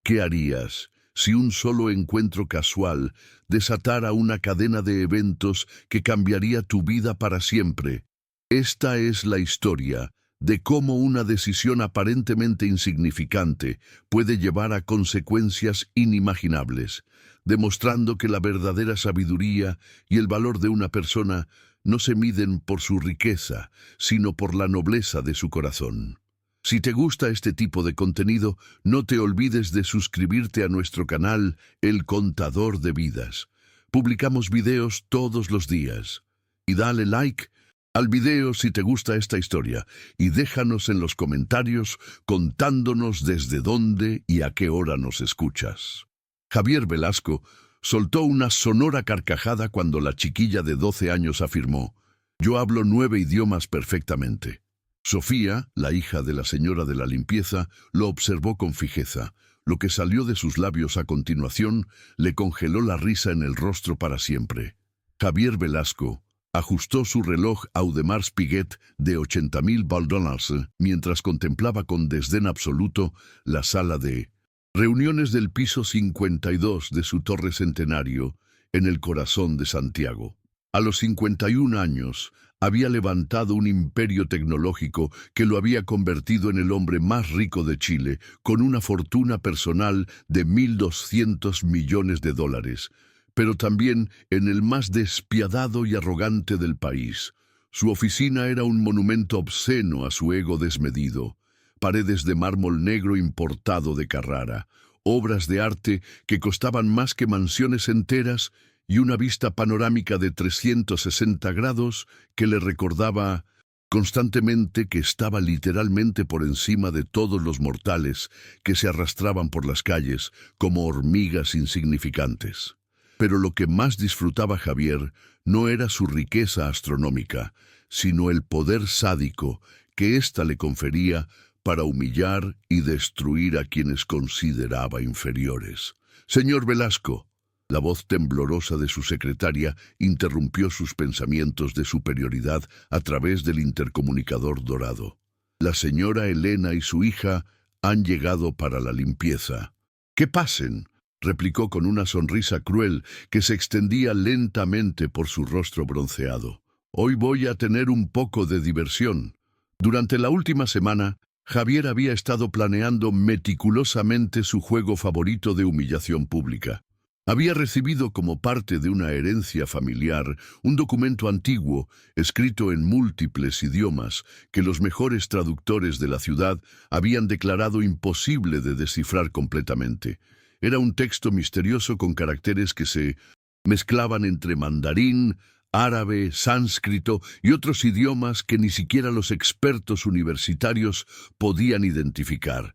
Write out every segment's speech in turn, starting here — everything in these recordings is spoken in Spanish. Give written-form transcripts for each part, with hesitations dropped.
¿Qué harías si un solo encuentro casual desatara una cadena de eventos que cambiaría tu vida para siempre? Esta es la historia de cómo una decisión aparentemente insignificante puede llevar a consecuencias inimaginables, demostrando que la verdadera sabiduría y el valor de una persona no se miden por su riqueza, sino por la nobleza de su corazón. Si te gusta este tipo de contenido, no te olvides de suscribirte a nuestro canal El Contador de Vidas. Publicamos videos todos los días. Y dale like al video si te gusta esta historia y déjanos en los comentarios contándonos desde dónde y a qué hora nos escuchas. Javier Velasco soltó una sonora carcajada cuando la chiquilla de 12 años afirmó: «Yo hablo 9 idiomas perfectamente». Sofía, la hija de la señora de la limpieza, lo observó con fijeza. Lo que salió de sus labios a continuación le congeló la risa en el rostro para siempre. Javier Velasco ajustó su reloj Audemars Piguet de $80,000 mientras contemplaba con desdén absoluto la sala de reuniones del piso 52 de su torre centenario en el corazón de Santiago. A los 51 años, había levantado un imperio tecnológico que lo había convertido en el hombre más rico de Chile, con una fortuna personal de $1.200 millones, pero también en el más despiadado y arrogante del país. Su oficina era un monumento obsceno a su ego desmedido. Paredes de mármol negro importado de Carrara, obras de arte que costaban más que mansiones enteras, y una vista panorámica de 360 grados que le recordaba constantemente que estaba literalmente por encima de todos los mortales que se arrastraban por las calles como hormigas insignificantes. Pero lo que más disfrutaba Javier no era su riqueza astronómica, sino el poder sádico que ésta le confería para humillar y destruir a quienes consideraba inferiores. «Señor Velasco», la voz temblorosa de su secretaria interrumpió sus pensamientos de superioridad a través del intercomunicador dorado. «La señora Elena y su hija han llegado para la limpieza». «¡Que pasen!», replicó con una sonrisa cruel que se extendía lentamente por su rostro bronceado. «Hoy voy a tener un poco de diversión». Durante la última semana, Javier había estado planeando meticulosamente su juego favorito de humillación pública. Había recibido como parte de una herencia familiar un documento antiguo, escrito en múltiples idiomas, que los mejores traductores de la ciudad habían declarado imposible de descifrar completamente. Era un texto misterioso con caracteres que se mezclaban entre mandarín, árabe, sánscrito y otros idiomas que ni siquiera los expertos universitarios podían identificar.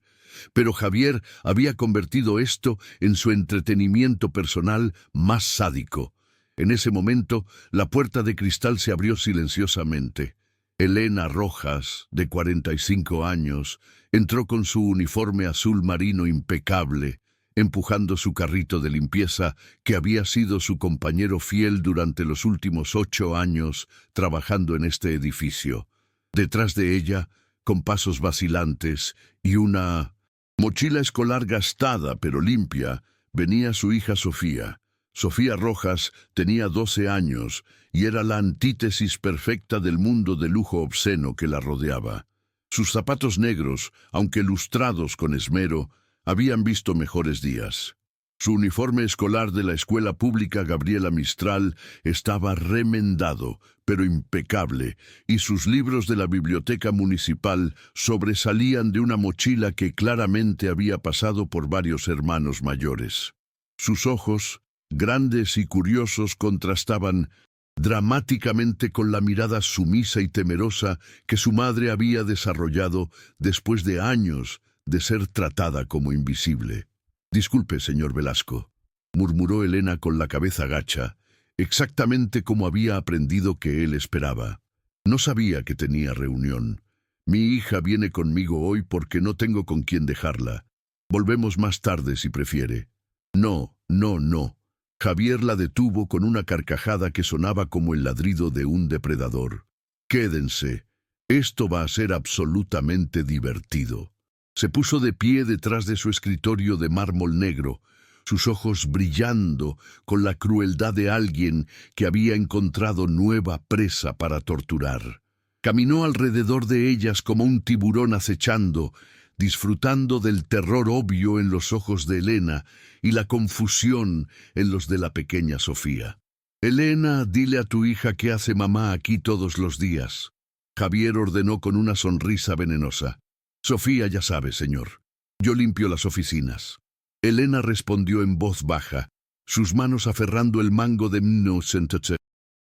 Pero Javier había convertido esto en su entretenimiento personal más sádico. En ese momento, la puerta de cristal se abrió silenciosamente. Elena Rojas, de 45 años, entró con su uniforme azul marino impecable, empujando su carrito de limpieza que había sido su compañero fiel durante los últimos 8 años trabajando en este edificio. Detrás de ella, con pasos vacilantes y una mochila escolar gastada pero limpia, venía su hija Sofía. Sofía Rojas tenía 12 años y era la antítesis perfecta del mundo de lujo obsceno que la rodeaba. Sus zapatos negros, aunque lustrados con esmero, habían visto mejores días. Su uniforme escolar de la escuela pública Gabriela Mistral estaba remendado, pero impecable, y sus libros de la biblioteca municipal sobresalían de una mochila que claramente había pasado por varios hermanos mayores. Sus ojos, grandes y curiosos, contrastaban dramáticamente con la mirada sumisa y temerosa que su madre había desarrollado después de años de ser tratada como invisible. «Disculpe, señor Velasco», murmuró Elena con la cabeza gacha, exactamente como había aprendido que él esperaba. «No sabía que tenía reunión. Mi hija viene conmigo hoy porque no tengo con quién dejarla. Volvemos más tarde si prefiere». «No, no, no». Javier la detuvo con una carcajada que sonaba como el ladrido de un depredador. «Quédense. Esto va a ser absolutamente divertido». Se puso de pie detrás de su escritorio de mármol negro, sus ojos brillando con la crueldad de alguien que había encontrado nueva presa para torturar. Caminó alrededor de ellas como un tiburón acechando, disfrutando del terror obvio en los ojos de Elena y la confusión en los de la pequeña Sofía. «Elena, dile a tu hija qué hace mamá aquí todos los días», Javier ordenó con una sonrisa venenosa. «Sofía ya sabe, señor. Yo limpio las oficinas». Elena respondió en voz baja, sus manos aferrando el mango de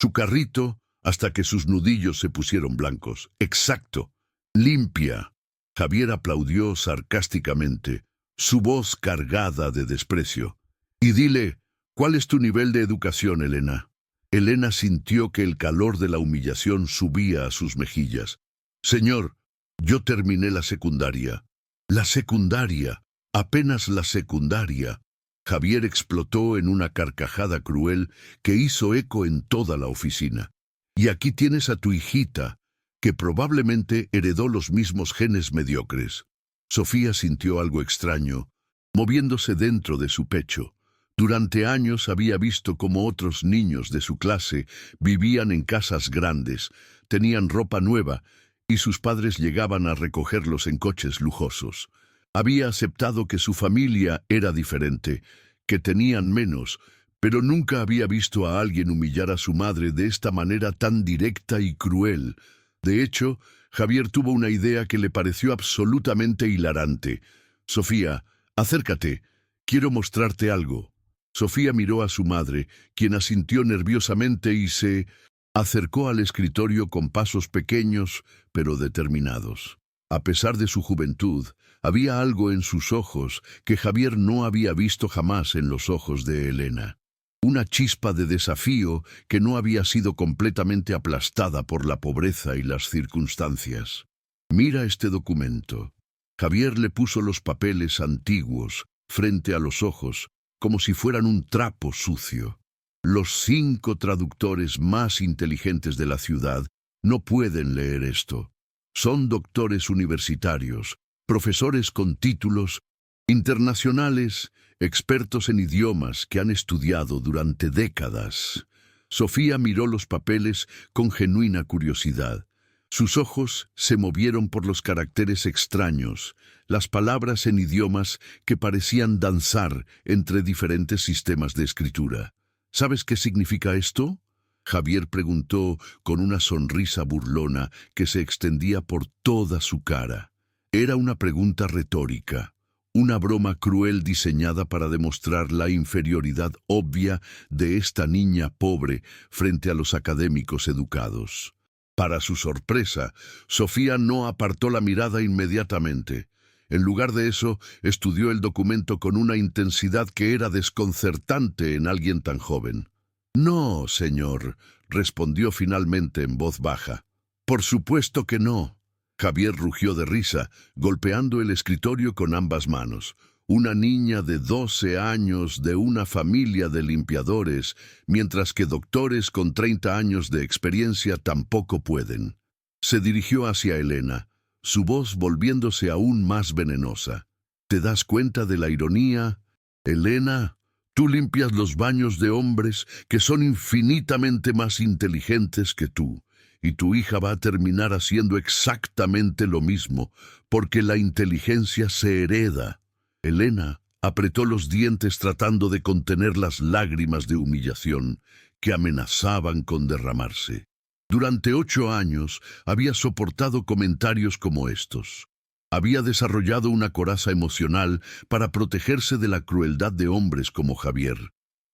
su carrito hasta que sus nudillos se pusieron blancos. «Exacto. Limpia». Javier aplaudió sarcásticamente, su voz cargada de desprecio. «Y dile, ¿cuál es tu nivel de educación, Elena?» Elena sintió que el calor de la humillación subía a sus mejillas. «Señor, yo terminé la secundaria». «La secundaria, apenas la secundaria». Javier explotó en una carcajada cruel que hizo eco en toda la oficina. «Y aquí tienes a tu hijita, que probablemente heredó los mismos genes mediocres». Sofía sintió algo extraño, moviéndose dentro de su pecho. Durante años había visto cómo otros niños de su clase vivían en casas grandes, tenían ropa nueva y sus padres llegaban a recogerlos en coches lujosos. Había aceptado que su familia era diferente, que tenían menos, pero nunca había visto a alguien humillar a su madre de esta manera tan directa y cruel. De hecho, Javier tuvo una idea que le pareció absolutamente hilarante. «Sofía, acércate, quiero mostrarte algo». Sofía miró a su madre, quien asintió nerviosamente y se acercó al escritorio con pasos pequeños, pero determinados. A pesar de su juventud, había algo en sus ojos que Javier no había visto jamás en los ojos de Elena. Una chispa de desafío que no había sido completamente aplastada por la pobreza y las circunstancias. «Mira este documento». Javier le puso los papeles antiguos frente a los ojos, como si fueran un trapo sucio. «Los 5 traductores más inteligentes de la ciudad no pueden leer esto. Son doctores universitarios, profesores con títulos internacionales, expertos en idiomas que han estudiado durante décadas». Sofía miró los papeles con genuina curiosidad. Sus ojos se movieron por los caracteres extraños, las palabras en idiomas que parecían danzar entre diferentes sistemas de escritura. «¿Sabes qué significa esto?», Javier preguntó con una sonrisa burlona que se extendía por toda su cara. Era una pregunta retórica, una broma cruel diseñada para demostrar la inferioridad obvia de esta niña pobre frente a los académicos educados. Para su sorpresa, Sofía no apartó la mirada inmediatamente. En lugar de eso, estudió el documento con una intensidad que era desconcertante en alguien tan joven. «No, señor», respondió finalmente en voz baja. «Por supuesto que no». Javier rugió de risa, golpeando el escritorio con ambas manos. Una niña de 12 años de una familia de limpiadores, mientras que doctores con 30 años de experiencia tampoco pueden. Se dirigió hacia Elena, su voz volviéndose aún más venenosa. «¿Te das cuenta de la ironía, Elena? Tú limpias los baños de hombres que son infinitamente más inteligentes que tú, y tu hija va a terminar haciendo exactamente lo mismo, porque la inteligencia se hereda». Elena apretó los dientes tratando de contener las lágrimas de humillación que amenazaban con derramarse. Durante 8 años había soportado comentarios como estos. Había desarrollado una coraza emocional para protegerse de la crueldad de hombres como Javier.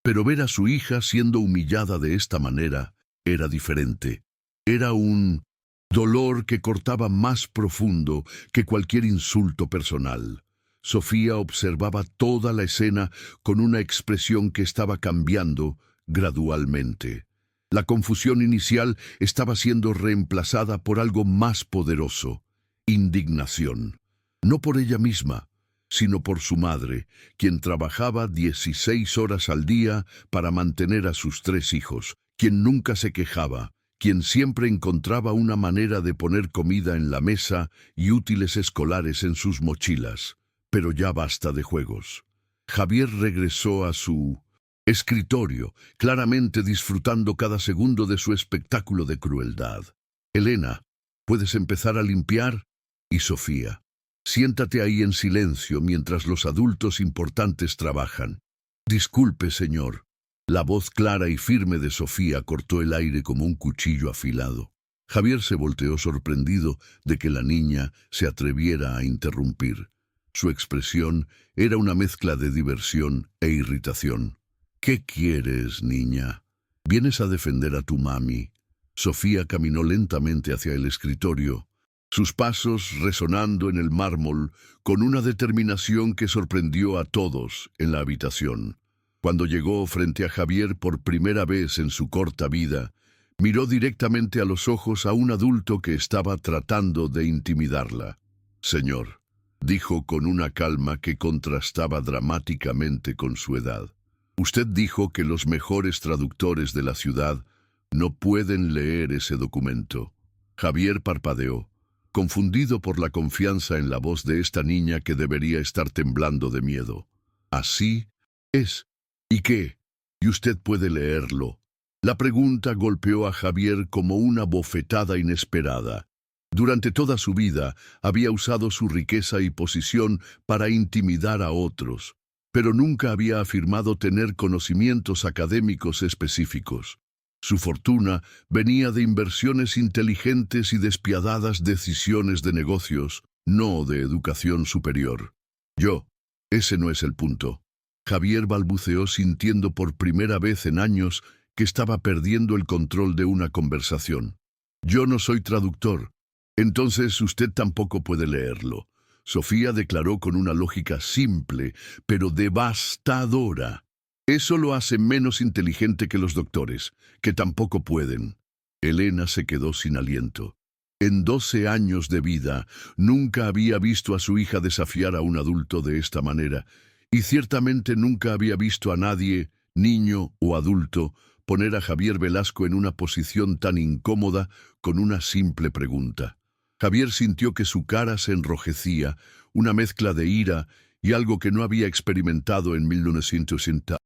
Pero ver a su hija siendo humillada de esta manera era diferente. Era un dolor que cortaba más profundo que cualquier insulto personal. Sofía observaba toda la escena con una expresión que estaba cambiando gradualmente. La confusión inicial estaba siendo reemplazada por algo más poderoso: indignación. No por ella misma, sino por su madre, quien trabajaba 16 horas al día para mantener a sus 3 hijos, quien nunca se quejaba, quien siempre encontraba una manera de poner comida en la mesa y útiles escolares en sus mochilas. Pero ya basta de juegos. Javier regresó a su escritorio, claramente disfrutando cada segundo de su espectáculo de crueldad. Elena, ¿puedes empezar a limpiar? Y Sofía, siéntate ahí en silencio mientras los adultos importantes trabajan. Disculpe, señor. La voz clara y firme de Sofía cortó el aire como un cuchillo afilado. Javier se volteó sorprendido de que la niña se atreviera a interrumpir. Su expresión era una mezcla de diversión e irritación. ¿Qué quieres, niña? ¿Vienes a defender a tu mami? Sofía caminó lentamente hacia el escritorio, sus pasos resonando en el mármol con una determinación que sorprendió a todos en la habitación. Cuando llegó frente a Javier por primera vez en su corta vida, miró directamente a los ojos a un adulto que estaba tratando de intimidarla. «Señor», dijo con una calma que contrastaba dramáticamente con su edad, «usted dijo que los mejores traductores de la ciudad no pueden leer ese documento». Javier parpadeó, confundido por la confianza en la voz de esta niña que debería estar temblando de miedo. «Así es. ¿Y qué? ¿Y usted puede leerlo?» La pregunta golpeó a Javier como una bofetada inesperada. Durante toda su vida había usado su riqueza y posición para intimidar a otros, pero nunca había afirmado tener conocimientos académicos específicos. Su fortuna venía de inversiones inteligentes y despiadadas decisiones de negocios, no de educación superior. Ese no es el punto. Javier balbuceó sintiendo por primera vez en años que estaba perdiendo el control de una conversación. «Yo no soy traductor. Entonces usted tampoco puede leerlo», Sofía declaró con una lógica simple, pero devastadora. «Eso lo hace menos inteligente que los doctores, que tampoco pueden». Elena se quedó sin aliento. En 12 años de vida, nunca había visto a su hija desafiar a un adulto de esta manera, y ciertamente nunca había visto a nadie, niño o adulto, poner a Javier Velasco en una posición tan incómoda con una simple pregunta. Javier sintió que su cara se enrojecía, una mezcla de ira y algo que no había experimentado en 1960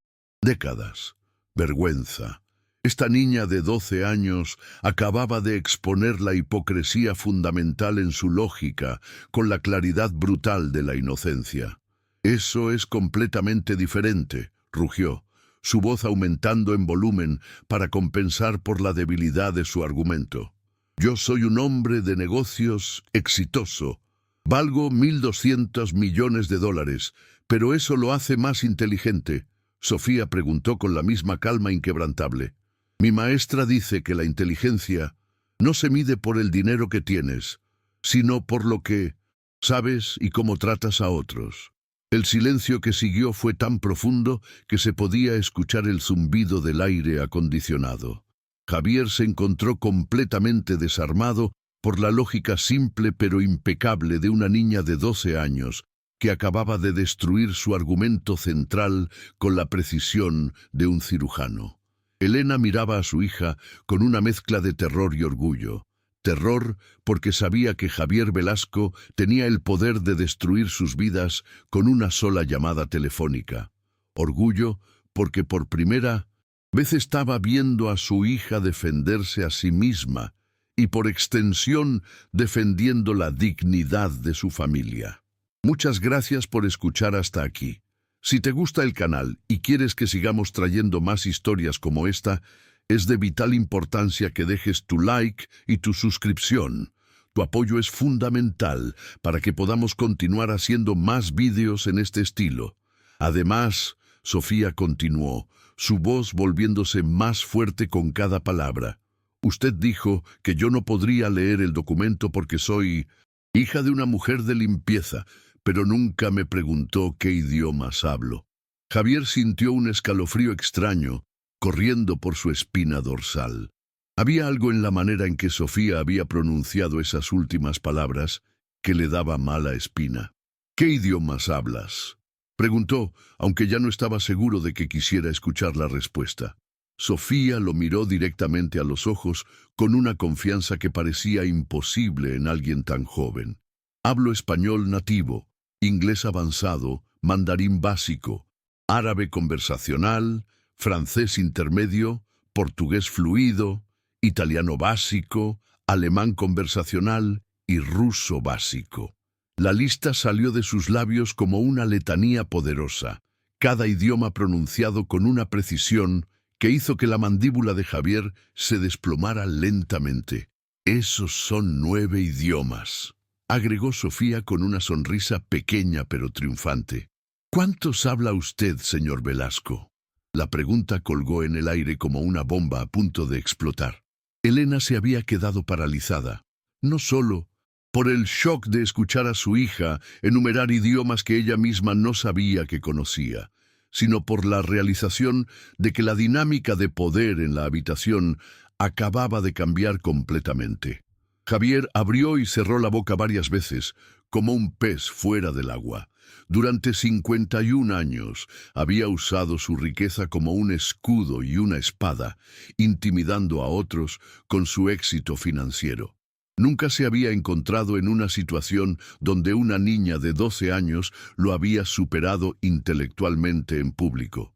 décadas. Vergüenza. Esta niña de 12 años acababa de exponer la hipocresía fundamental en su lógica, con la claridad brutal de la inocencia. «Eso es completamente diferente», rugió, su voz aumentando en volumen para compensar por la debilidad de su argumento. «Yo soy un hombre de negocios exitoso. Valgo $1.200 millones, pero eso lo hace más inteligente». Sofía preguntó con la misma calma inquebrantable. «Mi maestra dice que la inteligencia no se mide por el dinero que tienes, sino por lo que sabes y cómo tratas a otros». El silencio que siguió fue tan profundo que se podía escuchar el zumbido del aire acondicionado. Javier se encontró completamente desarmado por la lógica simple pero impecable de una niña de 12 años que acababa de destruir su argumento central con la precisión de un cirujano. Elena miraba a su hija con una mezcla de terror y orgullo. Terror porque sabía que Javier Velasco tenía el poder de destruir sus vidas con una sola llamada telefónica. Orgullo porque por primera vez estaba viendo a su hija defenderse a sí misma y por extensión defendiendo la dignidad de su familia. Muchas gracias por escuchar hasta aquí. Si te gusta el canal y quieres que sigamos trayendo más historias como esta, es de vital importancia que dejes tu like y tu suscripción. Tu apoyo es fundamental para que podamos continuar haciendo más vídeos en este estilo. Además, Sofía continuó, su voz volviéndose más fuerte con cada palabra. «Usted dijo que yo no podría leer el documento porque soy hija de una mujer de limpieza, pero nunca me preguntó qué idiomas hablo». Javier sintió un escalofrío extraño corriendo por su espina dorsal. Había algo en la manera en que Sofía había pronunciado esas últimas palabras que le daba mala espina. «¿Qué idiomas hablas?», preguntó, aunque ya no estaba seguro de que quisiera escuchar la respuesta. Sofía lo miró directamente a los ojos con una confianza que parecía imposible en alguien tan joven. Hablo español nativo, inglés avanzado, mandarín básico, árabe conversacional, francés intermedio, portugués fluido, italiano básico, alemán conversacional y ruso básico. La lista salió de sus labios como una letanía poderosa, cada idioma pronunciado con una precisión que hizo que la mandíbula de Javier se desplomara lentamente. «Esos son 9 idiomas», agregó Sofía con una sonrisa pequeña pero triunfante. «¿Cuántos habla usted, señor Velasco?». La pregunta colgó en el aire como una bomba a punto de explotar. Elena se había quedado paralizada, no solo por el shock de escuchar a su hija enumerar idiomas que ella misma no sabía que conocía, sino por la realización de que la dinámica de poder en la habitación acababa de cambiar completamente. Javier abrió y cerró la boca varias veces, como un pez fuera del agua. Durante 51 años había usado su riqueza como un escudo y una espada, intimidando a otros con su éxito financiero. Nunca se había encontrado en una situación donde una niña de 12 años lo había superado intelectualmente en público.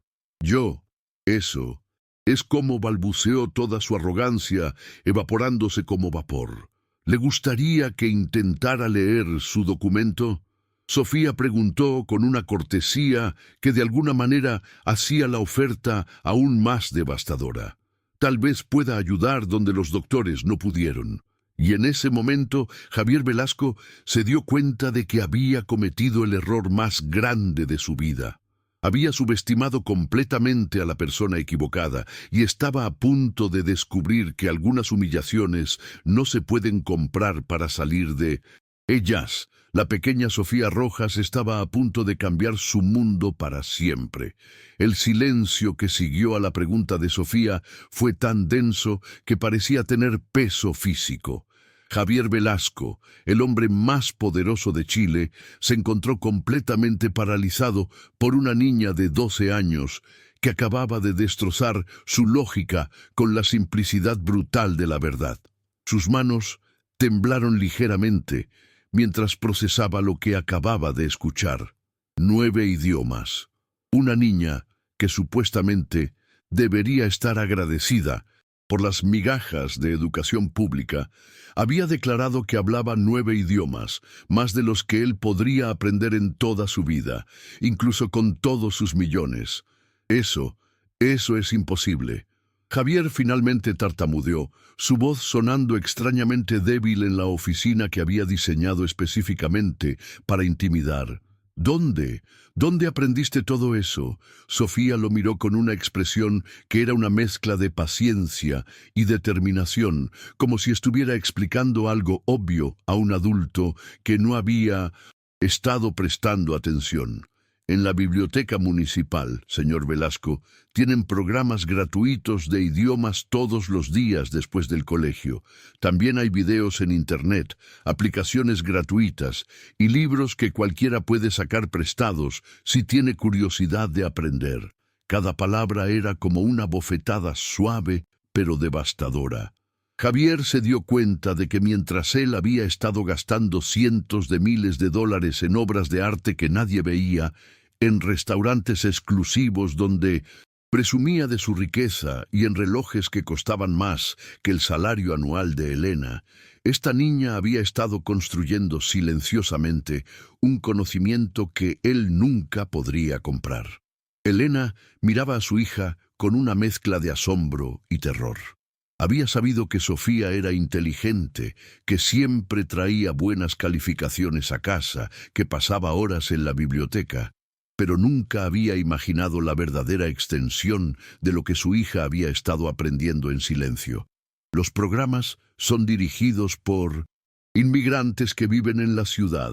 Eso, es como balbuceó toda su arrogancia, evaporándose como vapor. ¿Le gustaría que intentara leer su documento? Sofía preguntó con una cortesía que de alguna manera hacía la oferta aún más devastadora. Tal vez pueda ayudar donde los doctores no pudieron. Y en ese momento, Javier Velasco se dio cuenta de que había cometido el error más grande de su vida. Había subestimado completamente a la persona equivocada y estaba a punto de descubrir que algunas humillaciones no se pueden comprar para salir de ellas. La pequeña Sofía Rojas estaba a punto de cambiar su mundo para siempre. El silencio que siguió a la pregunta de Sofía fue tan denso que parecía tener peso físico. Javier Velasco, el hombre más poderoso de Chile, se encontró completamente paralizado por una niña de 12 años que acababa de destrozar su lógica con la simplicidad brutal de la verdad. Sus manos temblaron ligeramente mientras procesaba lo que acababa de escuchar. 9 idiomas. Una niña que supuestamente debería estar agradecida por las migajas de educación pública, había declarado que hablaba 9 idiomas, más de los que él podría aprender en toda su vida, incluso con todos sus millones. Eso es imposible. Javier finalmente tartamudeó, su voz sonando extrañamente débil en la oficina que había diseñado específicamente para intimidar. ¿Dónde aprendiste todo eso? Sofía lo miró con una expresión que era una mezcla de paciencia y determinación, como si estuviera explicando algo obvio a un adulto que no había estado prestando atención. En la biblioteca municipal, señor Velasco, tienen programas gratuitos de idiomas todos los días después del colegio. También hay videos en Internet, aplicaciones gratuitas y libros que cualquiera puede sacar prestados si tiene curiosidad de aprender. Cada palabra era como una bofetada suave pero devastadora. Javier se dio cuenta de que mientras él había estado gastando cientos de miles de dólares en obras de arte que nadie veía, en restaurantes exclusivos donde presumía de su riqueza y en relojes que costaban más que el salario anual de Elena, esta niña había estado construyendo silenciosamente un conocimiento que él nunca podría comprar. Elena miraba a su hija con una mezcla de asombro y terror. Había sabido que Sofía era inteligente, que siempre traía buenas calificaciones a casa, que pasaba horas en la biblioteca, pero nunca había imaginado la verdadera extensión de lo que su hija había estado aprendiendo en silencio. Los programas son dirigidos por inmigrantes que viven en la ciudad.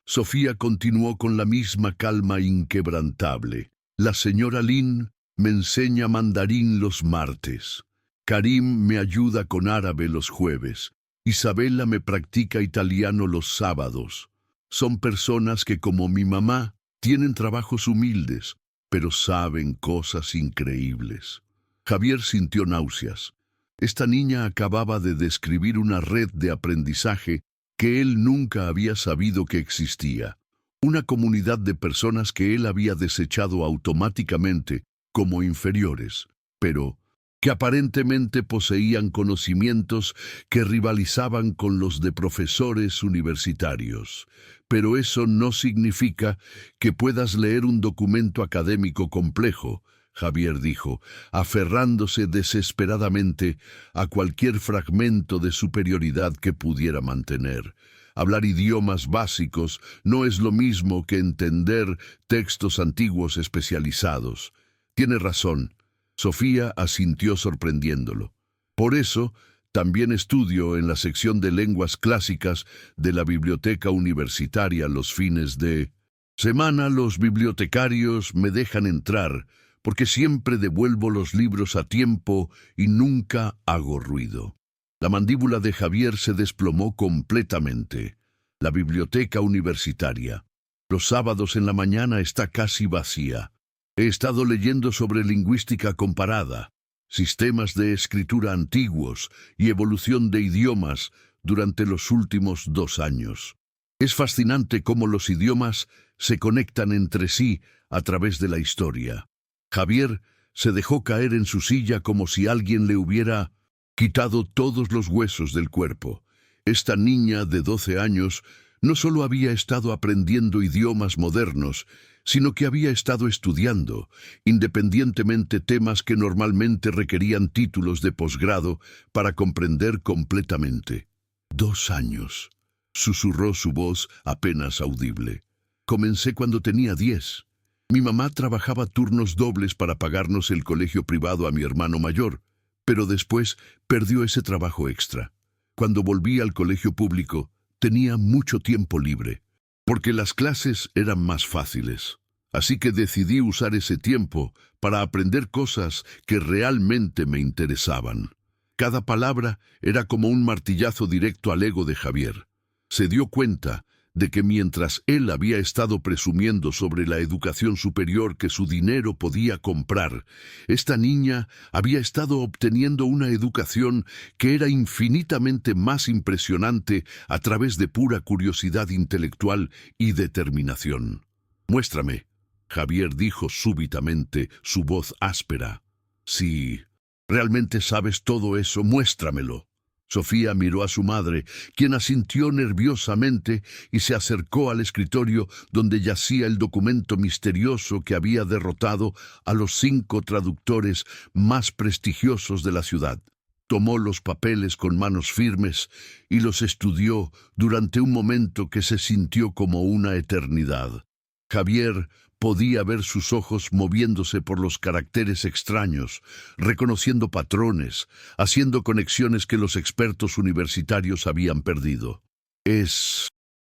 Sofía continuó con la misma calma inquebrantable. La señora Lin me enseña mandarín los martes. Karim me ayuda con árabe los jueves. Isabela me practica italiano los sábados. Son personas que, como mi mamá, tienen trabajos humildes, pero saben cosas increíbles. Javier sintió náuseas. Esta niña acababa de describir una red de aprendizaje que él nunca había sabido que existía. Una comunidad de personas que él había desechado automáticamente como inferiores, pero que aparentemente poseían conocimientos que rivalizaban con los de profesores universitarios. Pero eso no significa que puedas leer un documento académico complejo, Javier dijo, aferrándose desesperadamente a cualquier fragmento de superioridad que pudiera mantener. Hablar idiomas básicos no es lo mismo que entender textos antiguos especializados. Tiene razón. Sofía asintió sorprendiéndolo. Por eso, también estudio en la sección de lenguas clásicas de la biblioteca universitaria los fines de semana. Los bibliotecarios me dejan entrar porque siempre devuelvo los libros a tiempo y nunca hago ruido. La mandíbula de Javier se desplomó completamente. La biblioteca universitaria. Los sábados en la mañana está casi vacía. He estado leyendo sobre lingüística comparada, sistemas de escritura antiguos y evolución de idiomas durante los últimos 2 años. Es fascinante cómo los idiomas se conectan entre sí a través de la historia. Javier se dejó caer en su silla como si alguien le hubiera quitado todos los huesos del cuerpo. Esta niña de 12 años no solo había estado aprendiendo idiomas modernos, sino que había estado estudiando, independientemente, temas que normalmente requerían títulos de posgrado para comprender completamente. 2 años, susurró su voz apenas audible. Comencé cuando tenía 10. Mi mamá trabajaba turnos dobles para pagarnos el colegio privado a mi hermano mayor, pero después perdió ese trabajo extra. Cuando volví al colegio público, tenía mucho tiempo libre, porque las clases eran más fáciles. Así que decidí usar ese tiempo para aprender cosas que realmente me interesaban. Cada palabra era como un martillazo directo al ego de Javier. Se dio cuenta de que mientras él había estado presumiendo sobre la educación superior que su dinero podía comprar, esta niña había estado obteniendo una educación que era infinitamente más impresionante a través de pura curiosidad intelectual y determinación. «Muéstrame», Javier dijo súbitamente, su voz áspera. «Si realmente sabes todo eso, muéstramelo». Sofía miró a su madre, quien asintió nerviosamente y se acercó al escritorio donde yacía el documento misterioso que había derrotado a los 5 traductores más prestigiosos de la ciudad. Tomó los papeles con manos firmes y los estudió durante un momento que se sintió como una eternidad. Javier podía ver sus ojos moviéndose por los caracteres extraños, reconociendo patrones, haciendo conexiones que los expertos universitarios habían perdido. «Es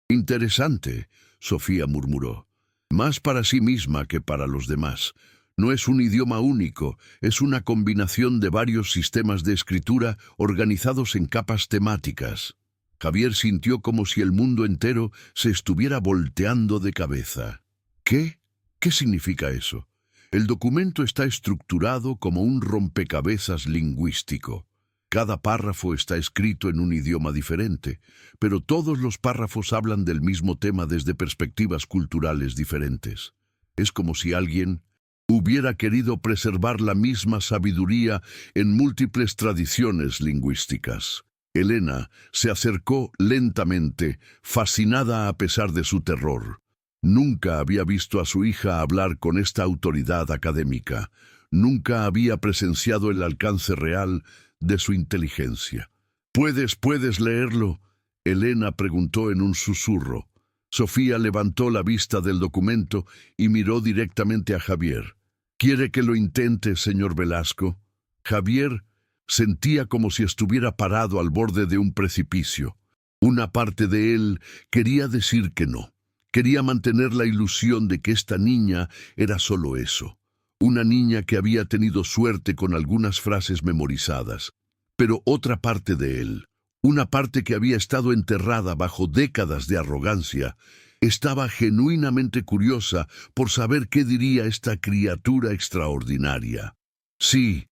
interesante», Sofía murmuró, «más para sí misma que para los demás. No es un idioma único, es una combinación de varios sistemas de escritura organizados en capas temáticas». Javier sintió como si el mundo entero se estuviera volteando de cabeza. «¿Qué? ¿Qué significa eso?» El documento está estructurado como un rompecabezas lingüístico. Cada párrafo está escrito en un idioma diferente, pero todos los párrafos hablan del mismo tema desde perspectivas culturales diferentes. Es como si alguien hubiera querido preservar la misma sabiduría en múltiples tradiciones lingüísticas. Elena se acercó lentamente, fascinada a pesar de su terror. Nunca había visto a su hija hablar con esta autoridad académica. Nunca había presenciado el alcance real de su inteligencia. ¿Puedes leerlo?», Elena preguntó en un susurro. Sofía levantó la vista del documento y miró directamente a Javier. «¿Quiere que lo intente, señor Velasco?» Javier sentía como si estuviera parado al borde de un precipicio. Una parte de él quería decir que no. Quería mantener la ilusión de que esta niña era solo eso, una niña que había tenido suerte con algunas frases memorizadas. Pero otra parte de él, una parte que había estado enterrada bajo décadas de arrogancia, estaba genuinamente curiosa por saber qué diría esta criatura extraordinaria. «Sí»,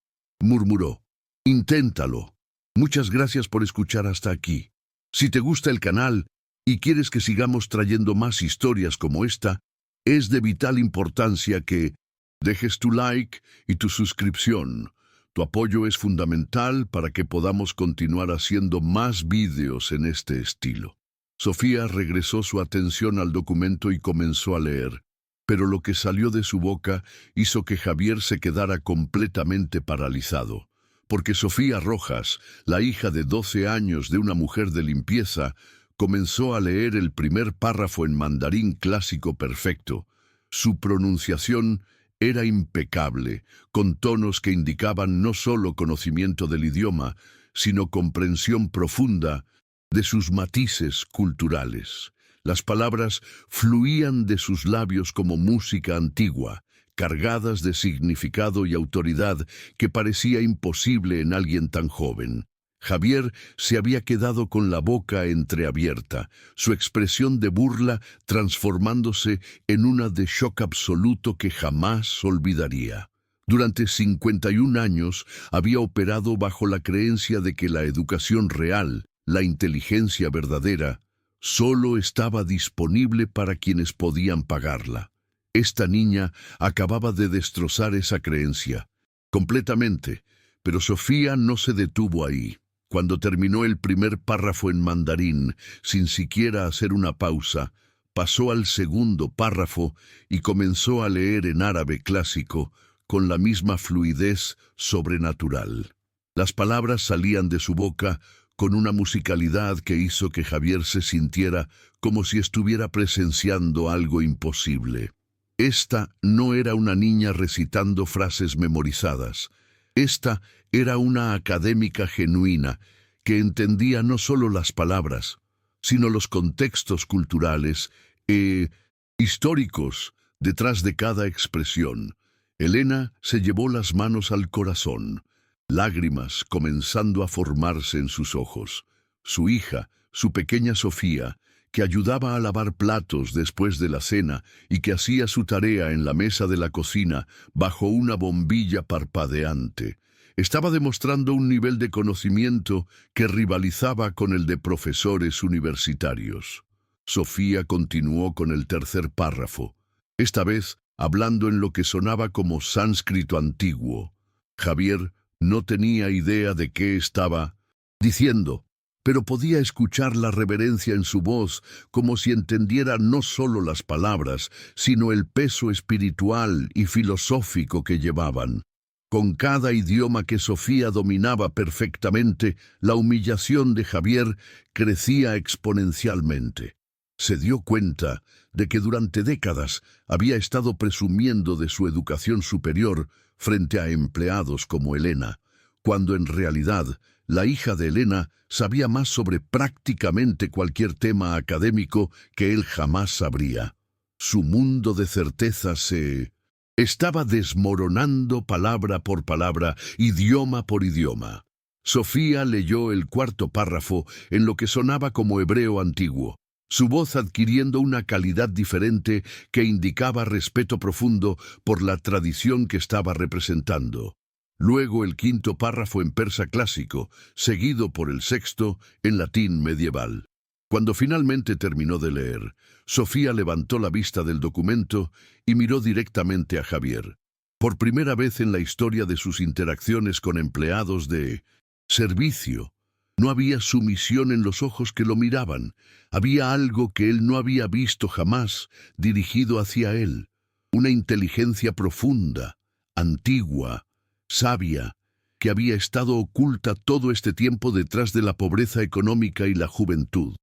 murmuró. Inténtalo. Muchas gracias por escuchar hasta aquí. Si te gusta el canal y quieres que sigamos trayendo más historias como esta, es de vital importancia que dejes tu like y tu suscripción. Tu apoyo es fundamental para que podamos continuar haciendo más vídeos en este estilo. Sofía regresó su atención al documento y comenzó a leer, pero lo que salió de su boca hizo que Javier se quedara completamente paralizado, porque Sofía Rojas, la hija de 12 años de una mujer de limpieza, comenzó a leer el primer párrafo en mandarín clásico perfecto. Su pronunciación era impecable, con tonos que indicaban no solo conocimiento del idioma, sino comprensión profunda de sus matices culturales. Las palabras fluían de sus labios como música antigua, cargadas de significado y autoridad que parecía imposible en alguien tan joven. Javier se había quedado con la boca entreabierta, su expresión de burla transformándose en una de shock absoluto que jamás olvidaría. Durante 51 años había operado bajo la creencia de que la educación real, la inteligencia verdadera, solo estaba disponible para quienes podían pagarla. Esta niña acababa de destrozar esa creencia, completamente, pero Sofía no se detuvo ahí. Cuando terminó el primer párrafo en mandarín, sin siquiera hacer una pausa, pasó al segundo párrafo y comenzó a leer en árabe clásico con la misma fluidez sobrenatural. Las palabras salían de su boca con una musicalidad que hizo que Javier se sintiera como si estuviera presenciando algo imposible. Esta no era una niña recitando frases memorizadas. Esta era una académica genuina que entendía no solo las palabras, sino los contextos culturales e históricos detrás de cada expresión. Elena se llevó las manos al corazón, lágrimas comenzando a formarse en sus ojos. Su hija, su pequeña Sofía, que ayudaba a lavar platos después de la cena y que hacía su tarea en la mesa de la cocina bajo una bombilla parpadeante, estaba demostrando un nivel de conocimiento que rivalizaba con el de profesores universitarios. Sofía continuó con el tercer párrafo, esta vez hablando en lo que sonaba como sánscrito antiguo. Javier no tenía idea de qué estaba diciendo, pero podía escuchar la reverencia en su voz, como si entendiera no solo las palabras, sino el peso espiritual y filosófico que llevaban. Con cada idioma que Sofía dominaba perfectamente, la humillación de Javier crecía exponencialmente. Se dio cuenta de que durante décadas había estado presumiendo de su educación superior frente a empleados como Elena, cuando en realidad la hija de Elena sabía más sobre prácticamente cualquier tema académico que él jamás sabría. Su mundo de certezas se estaba desmoronando palabra por palabra, idioma por idioma. Sofía leyó el cuarto párrafo en lo que sonaba como hebreo antiguo, su voz adquiriendo una calidad diferente que indicaba respeto profundo por la tradición que estaba representando. Luego el quinto párrafo en persa clásico, seguido por el sexto en latín medieval. Cuando finalmente terminó de leer, Sofía levantó la vista del documento y miró directamente a Javier. Por primera vez en la historia de sus interacciones con empleados de servicio, no había sumisión en los ojos que lo miraban. Había algo que él no había visto jamás dirigido hacia él. Una inteligencia profunda, antigua, sabia, que había estado oculta todo este tiempo detrás de la pobreza económica y la juventud.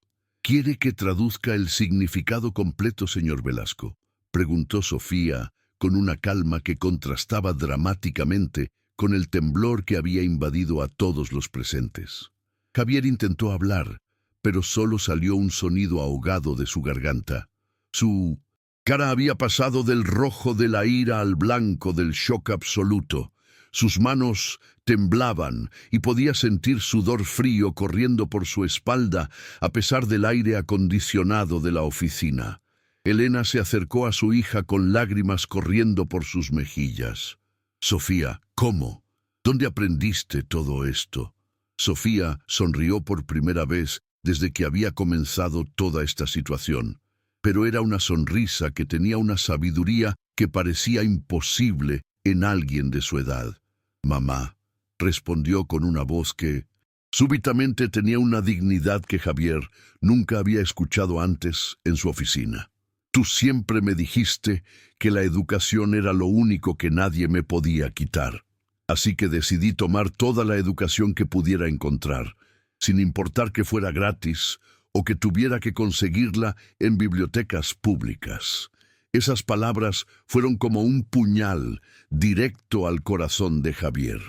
¿Quiere que traduzca el significado completo, señor Velasco?, preguntó Sofía, con una calma que contrastaba dramáticamente con el temblor que había invadido a todos los presentes. Javier intentó hablar, pero solo salió un sonido ahogado de su garganta. Su cara había pasado del rojo de la ira al blanco del shock absoluto. Sus manos temblaban y podía sentir sudor frío corriendo por su espalda a pesar del aire acondicionado de la oficina. Elena se acercó a su hija con lágrimas corriendo por sus mejillas. «Sofía, ¿cómo? ¿Dónde aprendiste todo esto? Sofía sonrió por primera vez desde que había comenzado toda esta situación, pero era una sonrisa que tenía una sabiduría que parecía imposible en alguien de su edad. Mamá, respondió con una voz que súbitamente tenía una dignidad que Javier nunca había escuchado antes en su oficina. Tú siempre me dijiste que la educación era lo único que nadie me podía quitar. Así que decidí tomar toda la educación que pudiera encontrar, sin importar que fuera gratis o que tuviera que conseguirla en bibliotecas públicas. Esas palabras fueron como un puñal directo al corazón de Javier.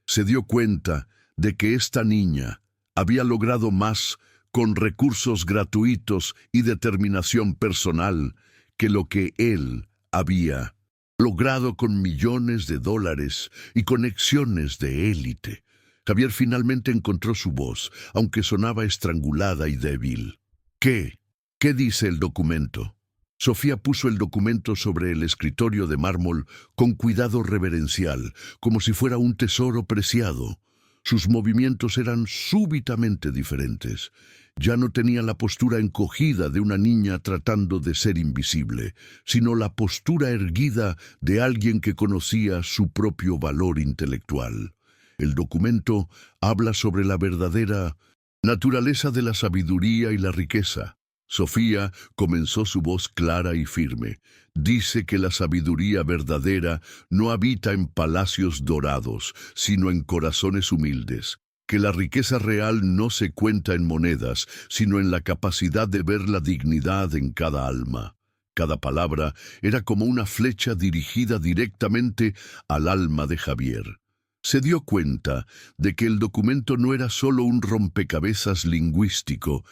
Se dio cuenta de que esta niña había logrado más con recursos gratuitos y determinación personal que lo que él había logrado con millones de dólares y conexiones de élite. Javier finalmente encontró su voz, aunque sonaba estrangulada y débil. ¿Qué? ¿Qué dice el documento? Sofía puso el documento sobre el escritorio de mármol con cuidado reverencial, como si fuera un tesoro preciado. Sus movimientos eran súbitamente diferentes. Ya no tenía la postura encogida de una niña tratando de ser invisible, sino la postura erguida de alguien que conocía su propio valor intelectual. El documento habla sobre la verdadera naturaleza de la sabiduría y la riqueza. Sofía comenzó su voz clara y firme. Dice que la sabiduría verdadera no habita en palacios dorados, sino en corazones humildes. Que la riqueza real no se cuenta en monedas, sino en la capacidad de ver la dignidad en cada alma. Cada palabra era como una flecha dirigida directamente al alma de Javier. Se dio cuenta de que el documento no era solo un rompecabezas lingüístico,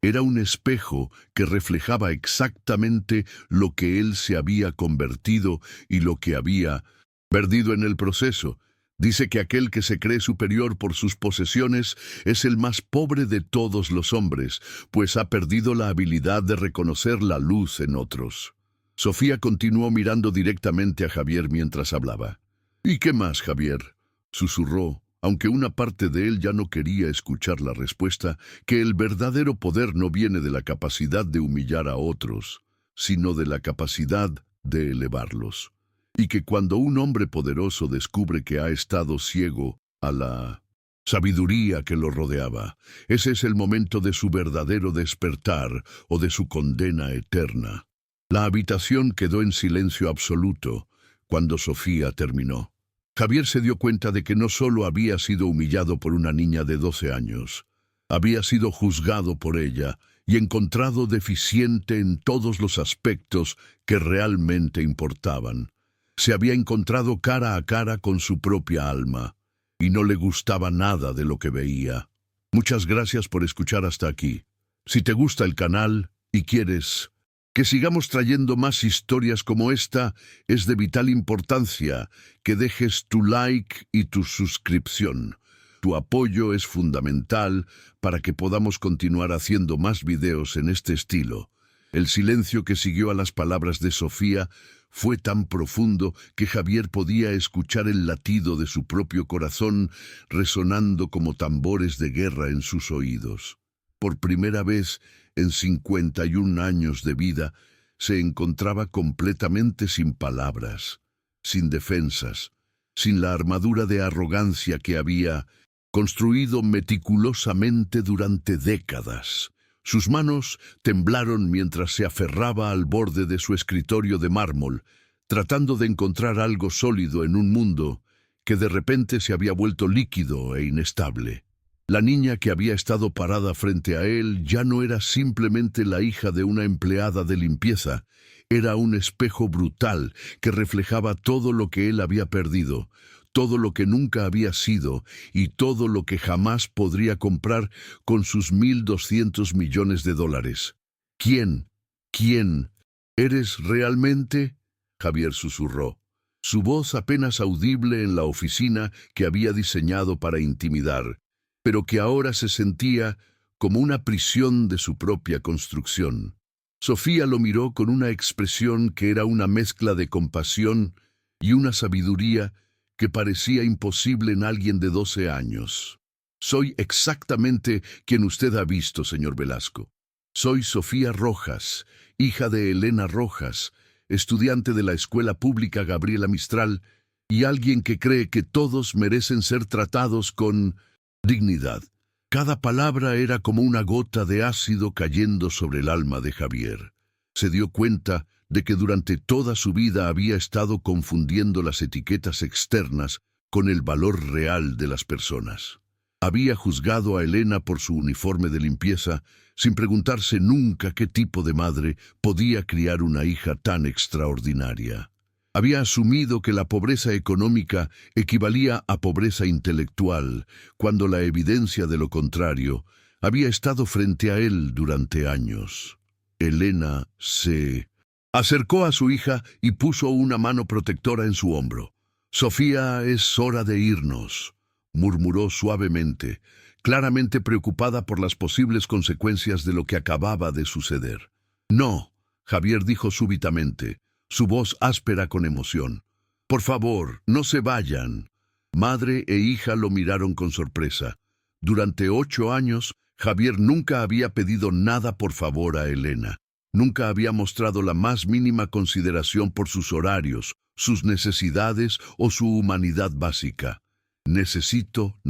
era un espejo que reflejaba exactamente lo que él se había convertido y lo que había perdido en el proceso. Dice que aquel que se cree superior por sus posesiones es el más pobre de todos los hombres, pues ha perdido la habilidad de reconocer la luz en otros. Sofía continuó mirando directamente a Javier mientras hablaba. ¿Y qué más, Javier? Susurró, aunque una parte de él ya no quería escuchar la respuesta, que el verdadero poder no viene de la capacidad de humillar a otros, sino de la capacidad de elevarlos. Y que cuando un hombre poderoso descubre que ha estado ciego a la sabiduría que lo rodeaba, ese es el momento de su verdadero despertar o de su condena eterna. La habitación quedó en silencio absoluto cuando Sofía terminó. Javier se dio cuenta de que no solo había sido humillado por una niña de 12 años, había sido juzgado por ella y encontrado deficiente en todos los aspectos que realmente importaban. Se había encontrado cara a cara con su propia alma, y no le gustaba nada de lo que veía. Muchas gracias por escuchar hasta aquí. Si te gusta el canal y quieres que sigamos trayendo más historias como esta, es de vital importancia que dejes tu like y tu suscripción. Tu apoyo es fundamental para que podamos continuar haciendo más videos en este estilo. El silencio que siguió a las palabras de Sofía fue tan profundo que Javier podía escuchar el latido de su propio corazón resonando como tambores de guerra en sus oídos. Por primera vez en 51 años de vida, se encontraba completamente sin palabras, sin defensas, sin la armadura de arrogancia que había construido meticulosamente durante décadas. Sus manos temblaron mientras se aferraba al borde de su escritorio de mármol, tratando de encontrar algo sólido en un mundo que de repente se había vuelto líquido e inestable. La niña que había estado parada frente a él ya no era simplemente la hija de una empleada de limpieza, era un espejo brutal que reflejaba todo lo que él había perdido, todo lo que nunca había sido y todo lo que jamás podría comprar con sus 1.200 millones de dólares. ¿Quién? ¿Quién? ¿Eres realmente? Javier susurró, su voz apenas audible en la oficina que había diseñado para intimidar, pero que ahora se sentía como una prisión de su propia construcción. Sofía lo miró con una expresión que era una mezcla de compasión y una sabiduría que parecía imposible en alguien de 12 años. Soy exactamente quien usted ha visto, señor Velasco. Soy Sofía Rojas, hija de Elena Rojas, estudiante de la Escuela Pública Gabriela Mistral, y alguien que cree que todos merecen ser tratados con dignidad. Cada palabra era como una gota de ácido cayendo sobre el alma de Javier. Se dio cuenta de que durante toda su vida había estado confundiendo las etiquetas externas con el valor real de las personas. Había juzgado a Elena por su uniforme de limpieza, sin preguntarse nunca qué tipo de madre podía criar una hija tan extraordinaria. Había asumido que la pobreza económica equivalía a pobreza intelectual, cuando la evidencia de lo contrario había estado frente a él durante años. Elena se acercó a su hija y puso una mano protectora en su hombro. «Sofía, es hora de irnos», murmuró suavemente, claramente preocupada por las posibles consecuencias de lo que acababa de suceder. «No», Javier dijo súbitamente, su voz áspera con emoción. «Por favor, no se vayan». Madre e hija lo miraron con sorpresa. Durante 8 años, Javier nunca había pedido nada por favor a Elena. Nunca había mostrado la más mínima consideración por sus horarios, sus necesidades o su humanidad básica. Necesito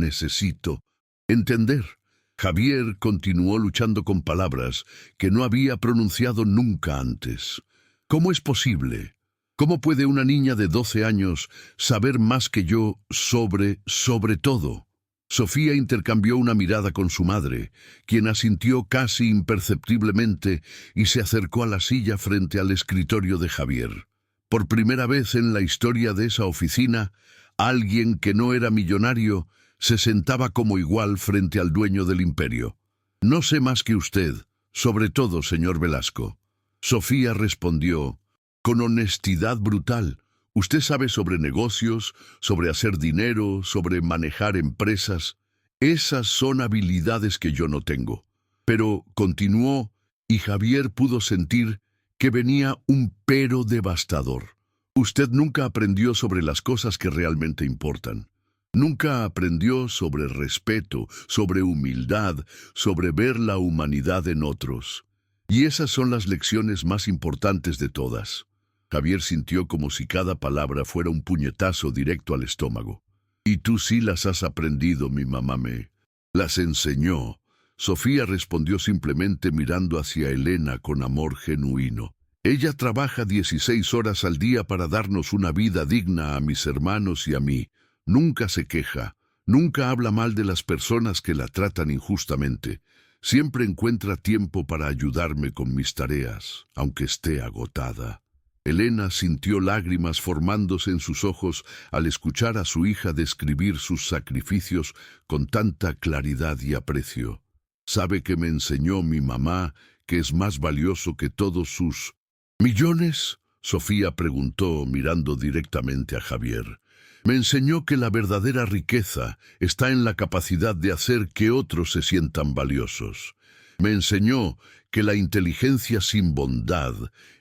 entender. Javier continuó luchando con palabras que no había pronunciado nunca antes. ¿Cómo es posible? ¿Cómo puede una niña de 12 años saber más que yo sobre todo? Sofía intercambió una mirada con su madre, quien asintió casi imperceptiblemente y se acercó a la silla frente al escritorio de Javier. Por primera vez en la historia de esa oficina, alguien que no era millonario se sentaba como igual frente al dueño del imperio. «No sé más que usted, sobre todo, señor Velasco». Sofía respondió, con honestidad brutal. «Usted sabe sobre negocios, sobre hacer dinero, sobre manejar empresas. Esas son habilidades que yo no tengo». Pero continuó, y Javier pudo sentir que venía un pero devastador. «Usted nunca aprendió sobre las cosas que realmente importan. Nunca aprendió sobre respeto, sobre humildad, sobre ver la humanidad en otros. Y esas son las lecciones más importantes de todas». Javier sintió como si cada palabra fuera un puñetazo directo al estómago. «Y tú sí las has aprendido, mi mamá me las enseñó». Sofía respondió simplemente mirando hacia Elena con amor genuino. «Ella trabaja 16 horas al día para darnos una vida digna a mis hermanos y a mí. Nunca se queja, nunca habla mal de las personas que la tratan injustamente. Siempre encuentra tiempo para ayudarme con mis tareas, aunque esté agotada». Elena sintió lágrimas formándose en sus ojos al escuchar a su hija describir sus sacrificios con tanta claridad y aprecio. «¿Sabe que me enseñó mi mamá que es más valioso que todos sus millones?», Sofía preguntó mirando directamente a Javier. «Me enseñó que la verdadera riqueza está en la capacidad de hacer que otros se sientan valiosos. Me enseñó que la inteligencia sin bondad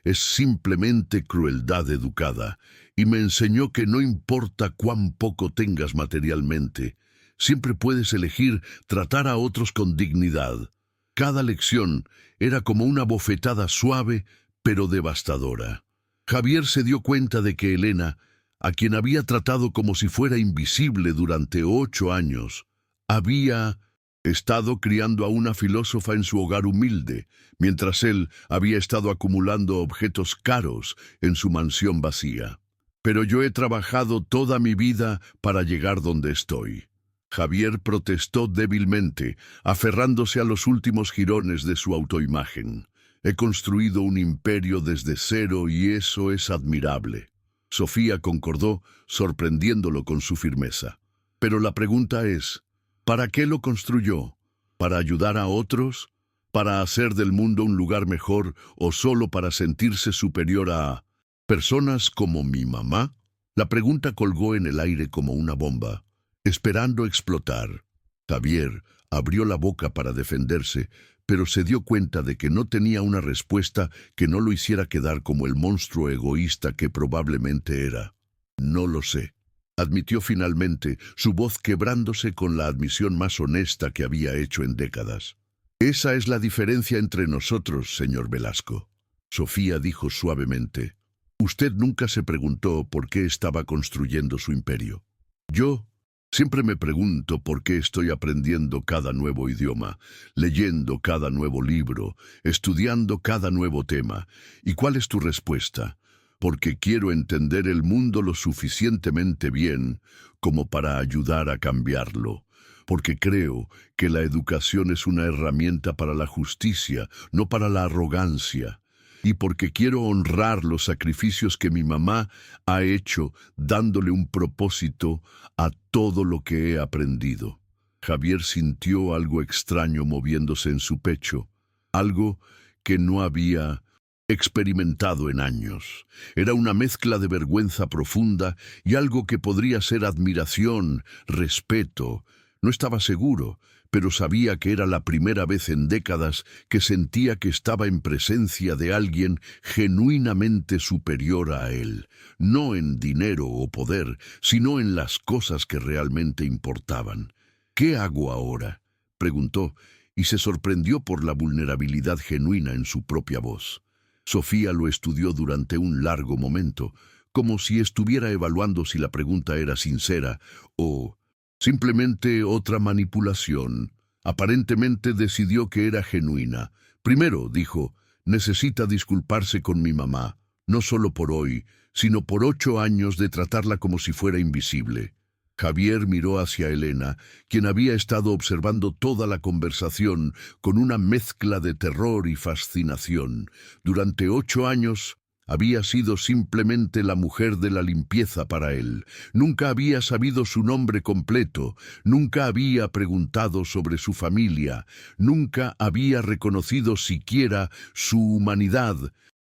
es simplemente crueldad educada, y me enseñó que no importa cuán poco tengas materialmente, siempre puedes elegir tratar a otros con dignidad». Cada lección era como una bofetada suave pero devastadora. Javier se dio cuenta de que Elena, a quien había tratado como si fuera invisible durante 8 años, había estado criando a una filósofa en su hogar humilde, mientras él había estado acumulando objetos caros en su mansión vacía. «Pero yo he trabajado toda mi vida para llegar donde estoy». Javier protestó débilmente, aferrándose a los últimos jirones de su autoimagen. «He construido un imperio desde cero y eso es admirable». Sofía concordó, sorprendiéndolo con su firmeza. «Pero la pregunta es, ¿para qué lo construyó? ¿Para ayudar a otros? ¿Para hacer del mundo un lugar mejor o solo para sentirse superior a personas como mi mamá?» La pregunta colgó en el aire como una bomba, esperando explotar. Javier abrió la boca para defenderse, pero se dio cuenta de que no tenía una respuesta que no lo hiciera quedar como el monstruo egoísta que probablemente era. «No lo sé». admitió finalmente, su voz quebrándose con la admisión más honesta que había hecho en décadas. Esa es la diferencia entre nosotros, señor Velasco. Sofía dijo suavemente. Usted nunca se preguntó por qué estaba construyendo su imperio. Yo siempre me pregunto por qué estoy aprendiendo cada nuevo idioma, leyendo cada nuevo libro, estudiando cada nuevo tema. ¿Y cuál es tu respuesta? Porque quiero entender el mundo lo suficientemente bien como para ayudar a cambiarlo. Porque creo que la educación es una herramienta para la justicia, no para la arrogancia. Y porque quiero honrar los sacrificios que mi mamá ha hecho dándole un propósito a todo lo que he aprendido. Javier sintió algo extraño moviéndose en su pecho, algo que no había experimentado en años. Era una mezcla de vergüenza profunda y algo que podría ser admiración, respeto. No estaba seguro, pero sabía que era la primera vez en décadas que sentía que estaba en presencia de alguien genuinamente superior a él, no en dinero o poder, sino en las cosas que realmente importaban. ¿Qué hago ahora?, preguntó, y se sorprendió por la vulnerabilidad genuina en su propia voz. Sofía lo estudió durante un largo momento, como si estuviera evaluando si la pregunta era sincera o simplemente otra manipulación. Aparentemente decidió que era genuina. Primero, dijo, necesita disculparse con mi mamá, no solo por hoy, sino por 8 años de tratarla como si fuera invisible. Javier miró hacia Elena, quien había estado observando toda la conversación con una mezcla de terror y fascinación. Durante 8 años había sido simplemente la mujer de la limpieza para él. Nunca había sabido su nombre completo, nunca había preguntado sobre su familia, nunca había reconocido siquiera su humanidad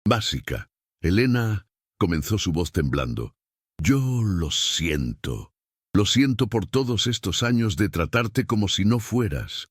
básica. Elena, comenzó su voz temblando. Yo lo siento. Lo siento por todos estos años de tratarte como si no fueras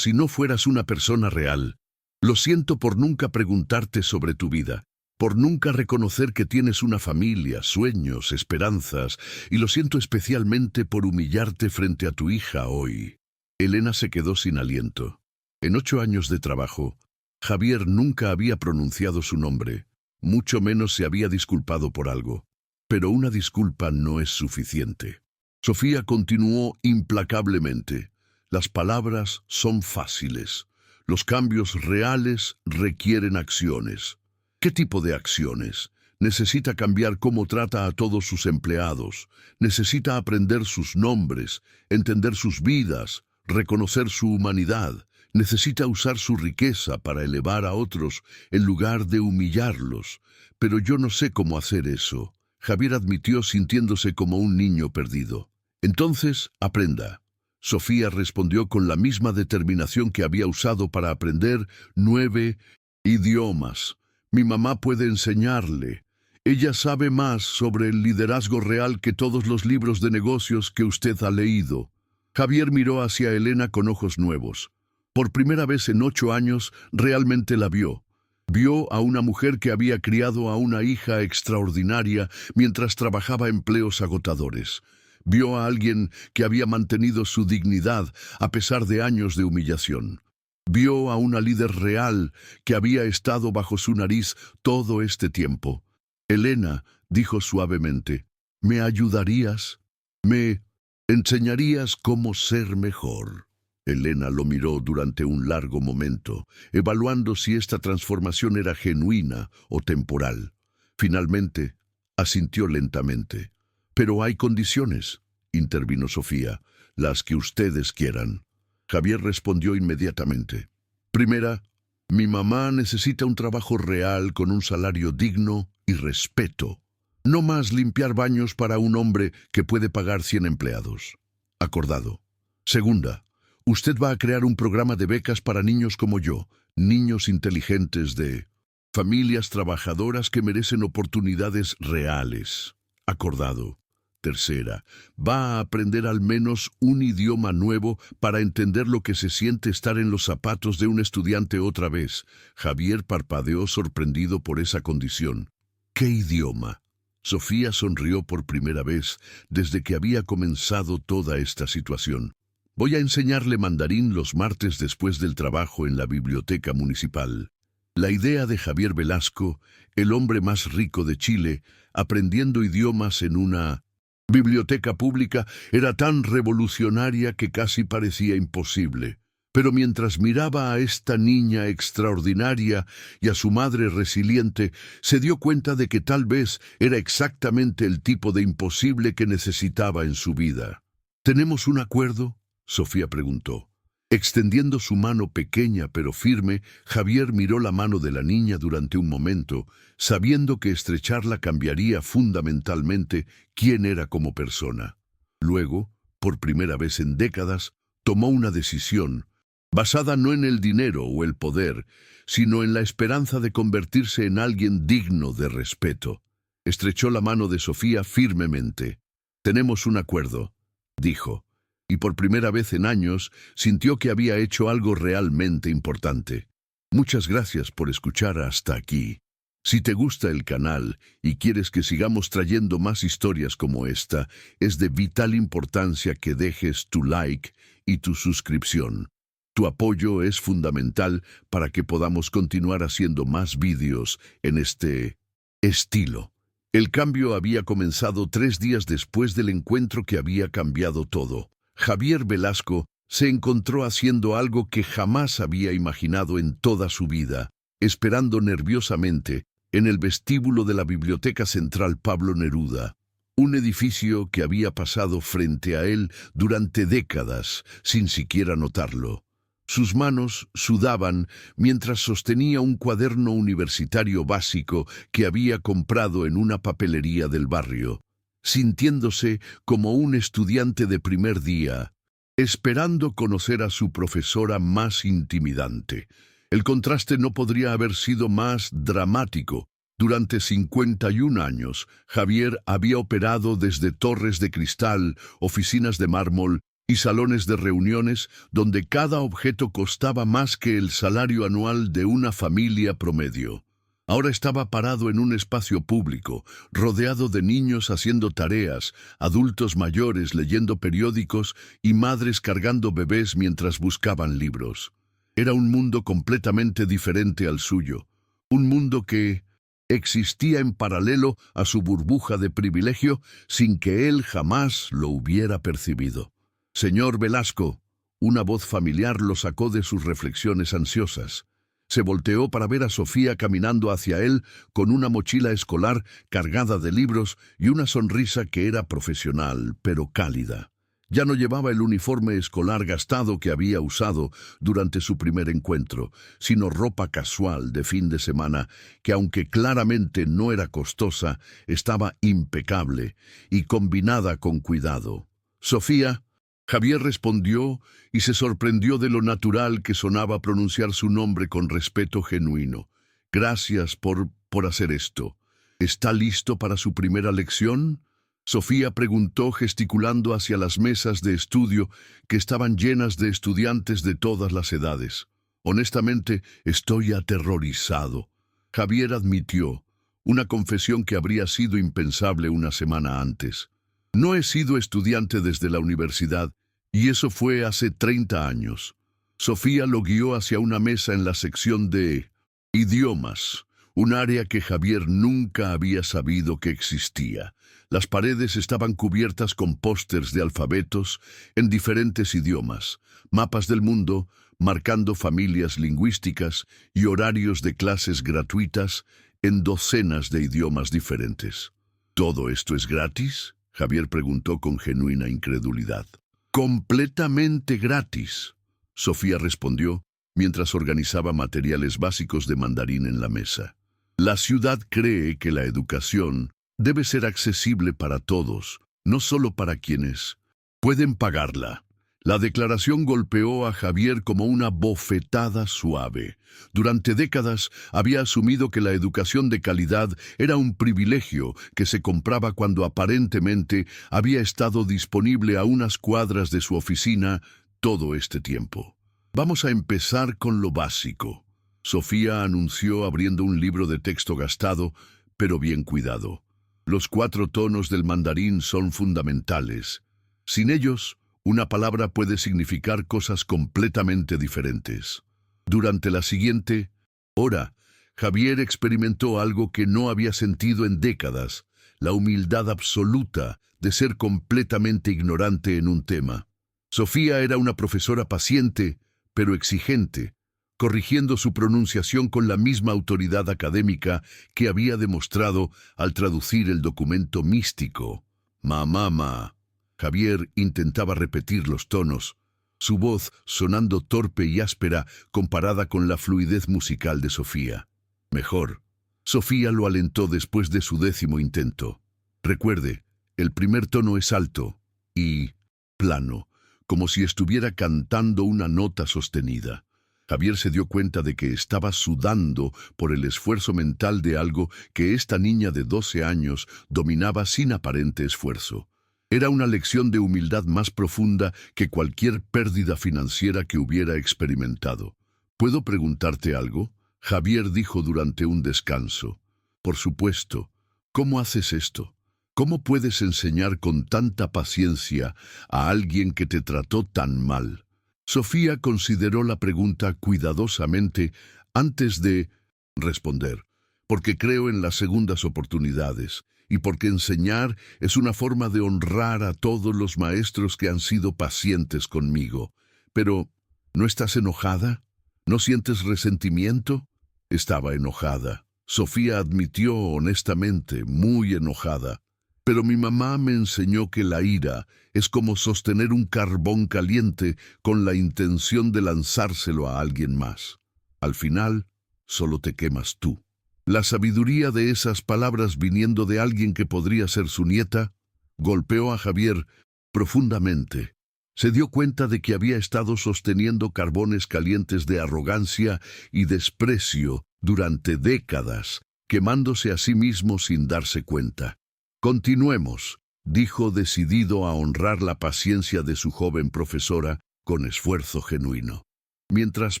una persona real. Lo siento por nunca preguntarte sobre tu vida, por nunca reconocer que tienes una familia, sueños, esperanzas, y lo siento especialmente por humillarte frente a tu hija hoy. Elena se quedó sin aliento. En 8 años de trabajo, Javier nunca había pronunciado su nombre, mucho menos se había disculpado por algo. Pero una disculpa no es suficiente. Sofía continuó implacablemente. Las palabras son fáciles. Los cambios reales requieren acciones. ¿Qué tipo de acciones? Necesita cambiar cómo trata a todos sus empleados. Necesita aprender sus nombres, entender sus vidas, reconocer su humanidad. Necesita usar su riqueza para elevar a otros en lugar de humillarlos. Pero yo no sé cómo hacer eso. Javier admitió sintiéndose como un niño perdido. Entonces, aprenda. Sofía respondió con la misma determinación que había usado para aprender 9 idiomas. Mi mamá puede enseñarle. Ella sabe más sobre el liderazgo real que todos los libros de negocios que usted ha leído. Javier miró hacia Elena con ojos nuevos. Por primera vez en 8 años, realmente la vio. Vio a una mujer que había criado a una hija extraordinaria mientras trabajaba empleos agotadores. Vio a alguien que había mantenido su dignidad a pesar de años de humillación. Vio a una líder real que había estado bajo su nariz todo este tiempo. Elena, dijo suavemente, ¿me ayudarías? ¿Me enseñarías cómo ser mejor? Elena lo miró durante un largo momento, evaluando si esta transformación era genuina o temporal. Finalmente, asintió lentamente. Pero hay condiciones, intervino Sofía, las que ustedes quieran. Javier respondió inmediatamente. Primera, mi mamá necesita un trabajo real con un salario digno y respeto. No más limpiar baños para un hombre que puede pagar 100 empleados. Acordado. Segunda, usted va a crear un programa de becas para niños como yo, niños inteligentes de familias trabajadoras que merecen oportunidades reales. Acordado. Tercera, va a aprender al menos un idioma nuevo para entender lo que se siente estar en los zapatos de un estudiante otra vez. Javier parpadeó sorprendido por esa condición. ¿Qué idioma? Sofía sonrió por primera vez desde que había comenzado toda esta situación. Voy a enseñarle mandarín los martes después del trabajo en la biblioteca municipal. La idea de Javier Velasco, el hombre más rico de Chile, aprendiendo idiomas en una biblioteca pública, era tan revolucionaria que casi parecía imposible. Pero mientras miraba a esta niña extraordinaria y a su madre resiliente, se dio cuenta de que tal vez era exactamente el tipo de imposible que necesitaba en su vida. ¿Tenemos un acuerdo?, Sofía preguntó. Extendiendo su mano pequeña pero firme, Javier miró la mano de la niña durante un momento, sabiendo que estrecharla cambiaría fundamentalmente quién era como persona. Luego, por primera vez en décadas, tomó una decisión, basada no en el dinero o el poder, sino en la esperanza de convertirse en alguien digno de respeto. Estrechó la mano de Sofía firmemente. «Tenemos un acuerdo», dijo, y por primera vez en años sintió que había hecho algo realmente importante. Muchas gracias por escuchar hasta aquí. Si te gusta el canal y quieres que sigamos trayendo más historias como esta, es de vital importancia que dejes tu like y tu suscripción. Tu apoyo es fundamental para que podamos continuar haciendo más vídeos en este estilo. El cambio había comenzado 3 días después del encuentro que había cambiado todo. Javier Velasco se encontró haciendo algo que jamás había imaginado en toda su vida, esperando nerviosamente en el vestíbulo de la Biblioteca Central Pablo Neruda, un edificio que había pasado frente a él durante décadas sin siquiera notarlo. Sus manos sudaban mientras sostenía un cuaderno universitario básico que había comprado en una papelería del barrio, sintiéndose como un estudiante de primer día, esperando conocer a su profesora más intimidante. El contraste no podría haber sido más dramático. Durante 51 años, Javier había operado desde torres de cristal, oficinas de mármol y salones de reuniones donde cada objeto costaba más que el salario anual de una familia promedio. Ahora estaba parado en un espacio público, rodeado de niños haciendo tareas, adultos mayores leyendo periódicos y madres cargando bebés mientras buscaban libros. Era un mundo completamente diferente al suyo, un mundo que existía en paralelo a su burbuja de privilegio sin que él jamás lo hubiera percibido. «Señor Velasco», una voz familiar lo sacó de sus reflexiones ansiosas. Se volteó para ver a Sofía caminando hacia él con una mochila escolar cargada de libros y una sonrisa que era profesional, pero cálida. Ya no llevaba el uniforme escolar gastado que había usado durante su primer encuentro, sino ropa casual de fin de semana que, aunque claramente no era costosa, estaba impecable y combinada con cuidado. «Sofía», Javier respondió y se sorprendió de lo natural que sonaba pronunciar su nombre con respeto genuino. «Gracias por hacer esto. ¿Está listo para su primera lección?», Sofía preguntó gesticulando hacia las mesas de estudio que estaban llenas de estudiantes de todas las edades. «Honestamente, estoy aterrorizado», Javier admitió, una confesión que habría sido impensable una semana antes. «No he sido estudiante desde la universidad, y eso fue hace 30 años. Sofía lo guió hacia una mesa en la sección de idiomas, un área que Javier nunca había sabido que existía. Las paredes estaban cubiertas con pósters de alfabetos en diferentes idiomas, mapas del mundo, marcando familias lingüísticas y horarios de clases gratuitas en docenas de idiomas diferentes. «¿Todo esto es gratis?», Javier preguntó con genuina incredulidad. «Completamente gratis», Sofía respondió mientras organizaba materiales básicos de mandarín en la mesa. «La ciudad cree que la educación debe ser accesible para todos, no solo para quienes pueden pagarla». La declaración golpeó a Javier como una bofetada suave. Durante décadas había asumido que la educación de calidad era un privilegio que se compraba cuando aparentemente había estado disponible a unas cuadras de su oficina todo este tiempo. «Vamos a empezar con lo básico», Sofía anunció abriendo un libro de texto gastado, pero bien cuidado. Los 4 tonos del mandarín son fundamentales. Sin ellos, una palabra puede significar cosas completamente diferentes. Durante la siguiente hora, Javier experimentó algo que no había sentido en décadas: la humildad absoluta de ser completamente ignorante en un tema. Sofía era una profesora paciente, pero exigente, corrigiendo su pronunciación con la misma autoridad académica que había demostrado al traducir el documento místico. Mamá. Javier intentaba repetir los tonos, su voz sonando torpe y áspera comparada con la fluidez musical de Sofía. Mejor. Sofía lo alentó después de su 10º intento. Recuerde, el primer tono es alto y plano, como si estuviera cantando una nota sostenida. Javier se dio cuenta de que estaba sudando por el esfuerzo mental de algo que esta niña de 12 años dominaba sin aparente esfuerzo. Era una lección de humildad más profunda que cualquier pérdida financiera que hubiera experimentado. ¿Puedo preguntarte algo?, Javier dijo durante un descanso. Por supuesto. ¿Cómo haces esto? ¿Cómo puedes enseñar con tanta paciencia a alguien que te trató tan mal? Sofía consideró la pregunta cuidadosamente antes de responder, porque creo en las segundas oportunidades y porque enseñar es una forma de honrar a todos los maestros que han sido pacientes conmigo. Pero, ¿no estás enojada? ¿No sientes resentimiento? Estaba enojada. Sofía admitió honestamente, muy enojada. Pero mi mamá me enseñó que la ira es como sostener un carbón caliente con la intención de lanzárselo a alguien más. Al final, solo te quemas tú. La sabiduría de esas palabras viniendo de alguien que podría ser su nieta golpeó a Javier profundamente. Se dio cuenta de que había estado sosteniendo carbones calientes de arrogancia y desprecio durante décadas, quemándose a sí mismo sin darse cuenta. Continuemos, dijo decidido a honrar la paciencia de su joven profesora con esfuerzo genuino. Mientras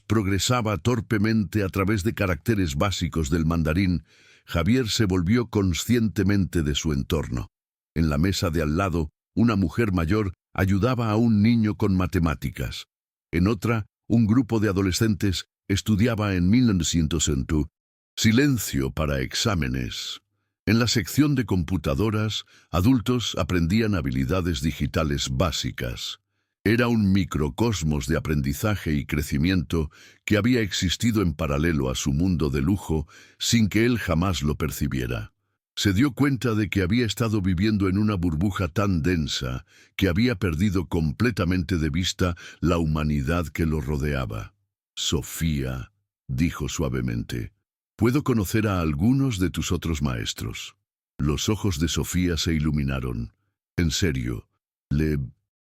progresaba torpemente a través de caracteres básicos del mandarín, Javier se volvió conscientemente de su entorno. En la mesa de al lado, una mujer mayor ayudaba a un niño con matemáticas. En otra, un grupo de adolescentes estudiaba en 1900. Silencio para exámenes. En la sección de computadoras, adultos aprendían habilidades digitales básicas. Era un microcosmos de aprendizaje y crecimiento que había existido en paralelo a su mundo de lujo sin que él jamás lo percibiera. Se dio cuenta de que había estado viviendo en una burbuja tan densa que había perdido completamente de vista la humanidad que lo rodeaba. Sofía, dijo suavemente, ¿puedo conocer a algunos de tus otros maestros? Los ojos de Sofía se iluminaron. En serio, ¿le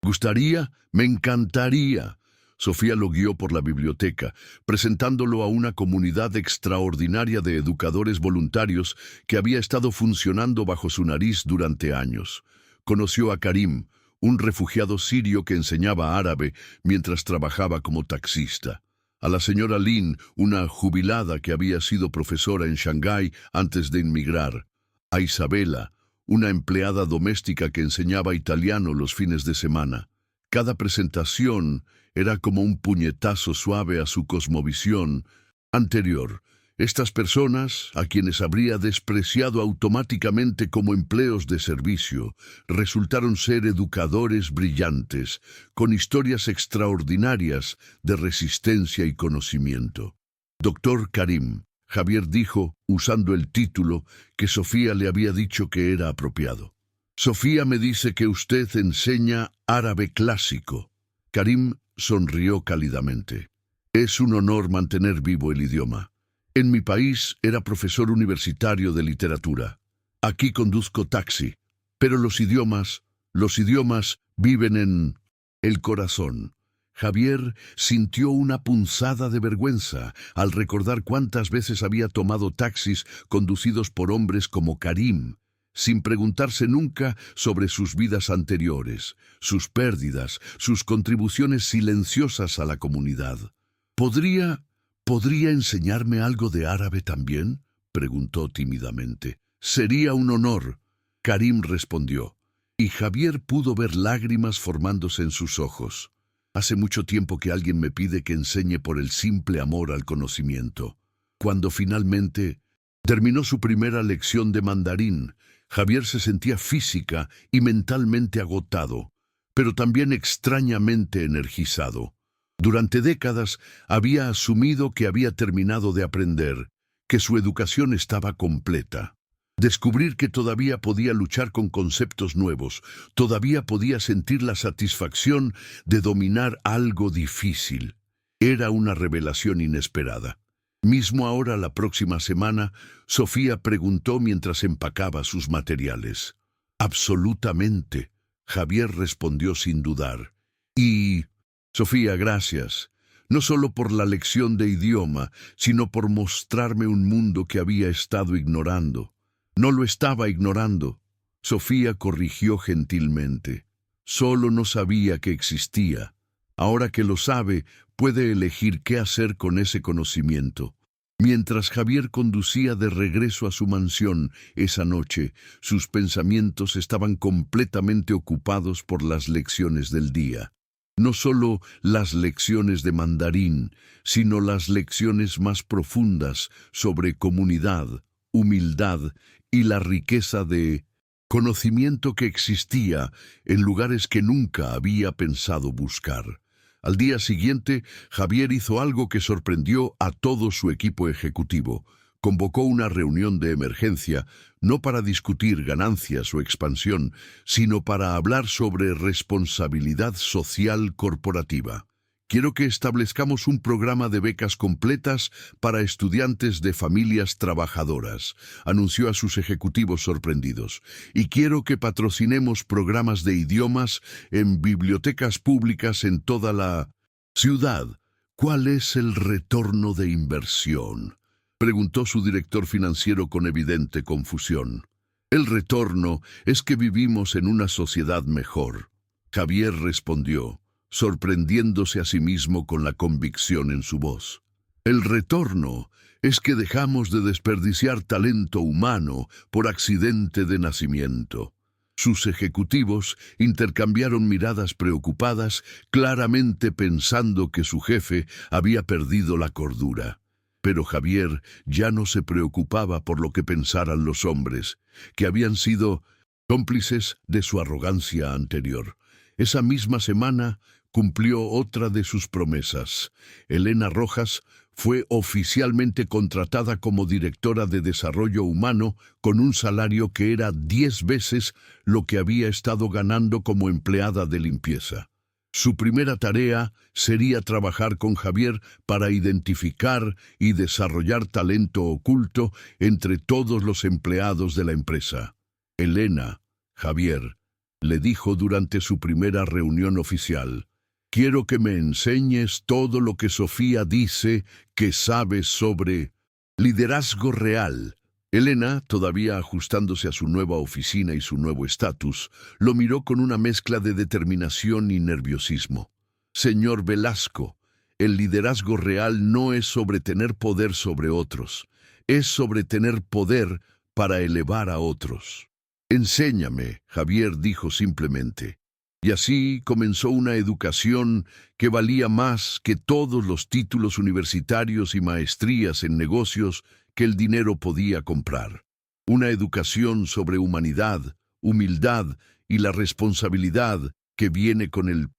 gustaría? Me encantaría. Sofía lo guió por la biblioteca, presentándolo a una comunidad extraordinaria de educadores voluntarios que había estado funcionando bajo su nariz durante años. Conoció a Karim, un refugiado sirio que enseñaba árabe mientras trabajaba como taxista. A la señora Lin, una jubilada que había sido profesora en Shanghái antes de inmigrar. A Isabela, una empleada doméstica que enseñaba italiano los fines de semana. Cada presentación era como un puñetazo suave a su cosmovisión anterior. Estas personas, a quienes habría despreciado automáticamente como empleos de servicio, resultaron ser educadores brillantes, con historias extraordinarias de resistencia y conocimiento. Doctor Karim, Javier dijo, usando el título que Sofía le había dicho que era apropiado. Sofía me dice que usted enseña árabe clásico. Karim sonrió cálidamente. Es un honor mantener vivo el idioma. En mi país era profesor universitario de literatura. Aquí conduzco taxi. Pero los idiomas viven en el corazón. Javier sintió una punzada de vergüenza al recordar cuántas veces había tomado taxis conducidos por hombres como Karim, sin preguntarse nunca sobre sus vidas anteriores, sus pérdidas, sus contribuciones silenciosas a la comunidad. ¿Podría enseñarme algo de árabe también?, preguntó tímidamente. Sería un honor. Karim respondió, y Javier pudo ver lágrimas formándose en sus ojos. Hace mucho tiempo que alguien me pide que enseñe por el simple amor al conocimiento. Cuando finalmente terminó su primera lección de mandarín, Javier se sentía física y mentalmente agotado, pero también extrañamente energizado. Durante décadas había asumido que había terminado de aprender, que su educación estaba completa. Descubrir que todavía podía luchar con conceptos nuevos, todavía podía sentir la satisfacción de dominar algo difícil. Era una revelación inesperada. Mismo ahora, la próxima semana, Sofía preguntó mientras empacaba sus materiales. Absolutamente, Javier respondió sin dudar. Y, Sofía, gracias. No solo por la lección de idioma, sino por mostrarme un mundo que había estado ignorando. No lo estaba ignorando. Sofía corrigió gentilmente. Solo no sabía que existía. Ahora que lo sabe, puede elegir qué hacer con ese conocimiento. Mientras Javier conducía de regreso a su mansión esa noche, sus pensamientos estaban completamente ocupados por las lecciones del día. No solo las lecciones de mandarín, sino las lecciones más profundas sobre comunidad, humildad y la riqueza de conocimiento que existía en lugares que nunca había pensado buscar. Al día siguiente, Javier hizo algo que sorprendió a todo su equipo ejecutivo. Convocó una reunión de emergencia, no para discutir ganancias o expansión, sino para hablar sobre responsabilidad social corporativa. Quiero que establezcamos un programa de becas completas para estudiantes de familias trabajadoras, anunció a sus ejecutivos sorprendidos. Y quiero que patrocinemos programas de idiomas en bibliotecas públicas en toda la ciudad. ¿Cuál es el retorno de inversión?, preguntó su director financiero con evidente confusión. El retorno es que vivimos en una sociedad mejor. Javier respondió, sorprendiéndose a sí mismo con la convicción en su voz. El retorno es que dejamos de desperdiciar talento humano por accidente de nacimiento. Sus ejecutivos intercambiaron miradas preocupadas, claramente pensando que su jefe había perdido la cordura. Pero Javier ya no se preocupaba por lo que pensaran los hombres, que habían sido cómplices de su arrogancia anterior. Esa misma semana cumplió otra de sus promesas. Elena Rojas fue oficialmente contratada como directora de Desarrollo Humano con un salario que era 10 veces lo que había estado ganando como empleada de limpieza. Su primera tarea sería trabajar con Javier para identificar y desarrollar talento oculto entre todos los empleados de la empresa. Elena, Javier, le dijo durante su primera reunión oficial, quiero que me enseñes todo lo que Sofía dice que sabes sobre liderazgo real. Elena, todavía ajustándose a su nueva oficina y su nuevo estatus, lo miró con una mezcla de determinación y nerviosismo. Señor Velasco, el liderazgo real no es sobre tener poder sobre otros, es sobre tener poder para elevar a otros. Enséñame, Javier dijo simplemente. Y así comenzó una educación que valía más que todos los títulos universitarios y maestrías en negocios que el dinero podía comprar. Una educación sobre humanidad, humildad y la responsabilidad que viene con el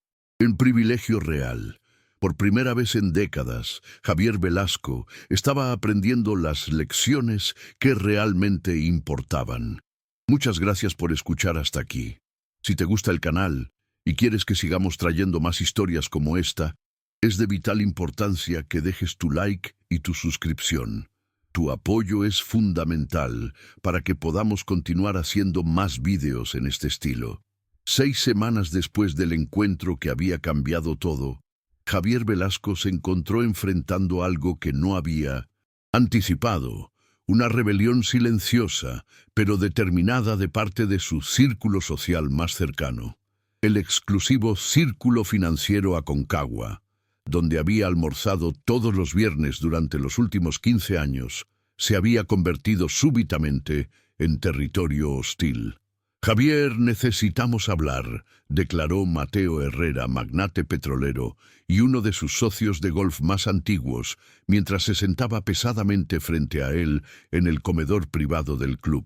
privilegio real. Por primera vez en décadas, Javier Velasco estaba aprendiendo las lecciones que realmente importaban. Muchas gracias por escuchar hasta aquí. Si te gusta el canal y quieres que sigamos trayendo más historias como esta, es de vital importancia que dejes tu like y tu suscripción. Tu apoyo es fundamental para que podamos continuar haciendo más vídeos en este estilo. 6 semanas después del encuentro que había cambiado todo, Javier Velasco se encontró enfrentando algo que no había anticipado. Una rebelión silenciosa, pero determinada de parte de su círculo social más cercano. El exclusivo Círculo Financiero Aconcagua, donde había almorzado todos los viernes durante los últimos 15 años, se había convertido súbitamente en territorio hostil. Javier, necesitamos hablar, declaró Mateo Herrera, magnate petrolero y uno de sus socios de golf más antiguos, mientras se sentaba pesadamente frente a él en el comedor privado del club.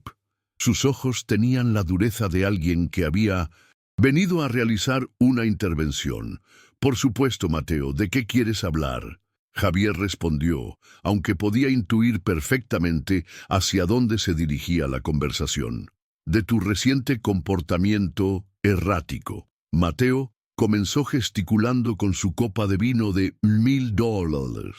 Sus ojos tenían la dureza de alguien que había venido a realizar una intervención. Por supuesto, Mateo, ¿de qué quieres hablar? Javier respondió, aunque podía intuir perfectamente hacia dónde se dirigía la conversación. De tu reciente comportamiento errático. Mateo comenzó gesticulando con su copa de vino de $1000.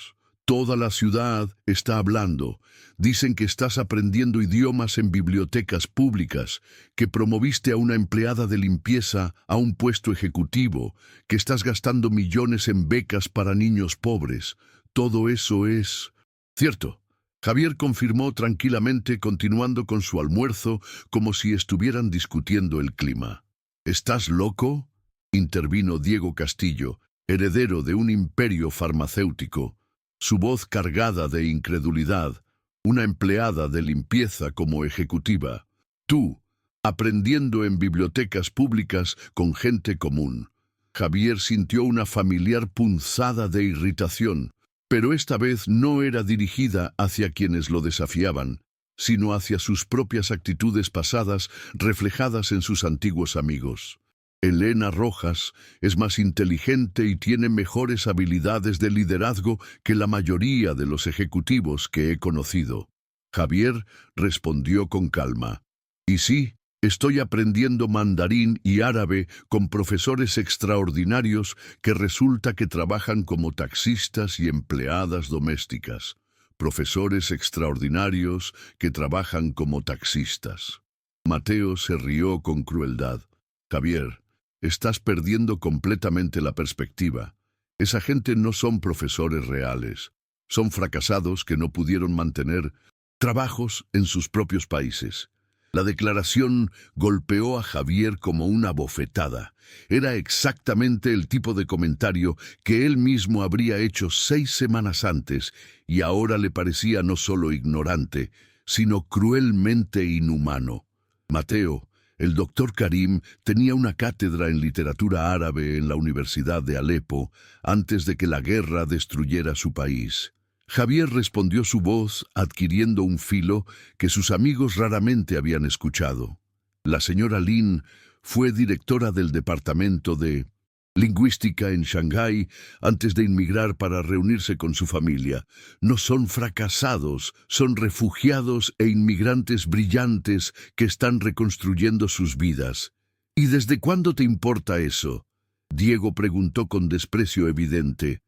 Toda la ciudad está hablando. Dicen que estás aprendiendo idiomas en bibliotecas públicas, que promoviste a una empleada de limpieza a un puesto ejecutivo, que estás gastando millones en becas para niños pobres. Todo eso es cierto. Javier confirmó tranquilamente, continuando con su almuerzo como si estuvieran discutiendo el clima. ¿Estás loco?, intervino Diego Castillo, heredero de un imperio farmacéutico, su voz cargada de incredulidad, una empleada de limpieza como ejecutiva. Tú, aprendiendo en bibliotecas públicas con gente común. Javier sintió una familiar punzada de irritación, pero esta vez no era dirigida hacia quienes lo desafiaban, sino hacia sus propias actitudes pasadas reflejadas en sus antiguos amigos. Elena Rojas es más inteligente y tiene mejores habilidades de liderazgo que la mayoría de los ejecutivos que he conocido. Javier respondió con calma. Y sí, estoy aprendiendo mandarín y árabe con profesores extraordinarios que resulta que trabajan como taxistas y empleadas domésticas. Profesores extraordinarios que trabajan como taxistas. Mateo se rió con crueldad. Javier, estás perdiendo completamente la perspectiva. Esa gente no son profesores reales. Son fracasados que no pudieron mantener trabajos en sus propios países. La declaración golpeó a Javier como una bofetada. Era exactamente el tipo de comentario que él mismo habría hecho 6 semanas antes, y ahora le parecía no solo ignorante, sino cruelmente inhumano. Mateo, el doctor Karim, tenía una cátedra en literatura árabe en la Universidad de Alepo antes de que la guerra destruyera su país. Javier respondió su voz adquiriendo un filo que sus amigos raramente habían escuchado. La señora Lin fue directora del departamento de lingüística en Shanghái antes de inmigrar para reunirse con su familia. No son fracasados, son refugiados e inmigrantes brillantes que están reconstruyendo sus vidas. ¿Y desde cuándo te importa eso?, Diego preguntó con desprecio evidente.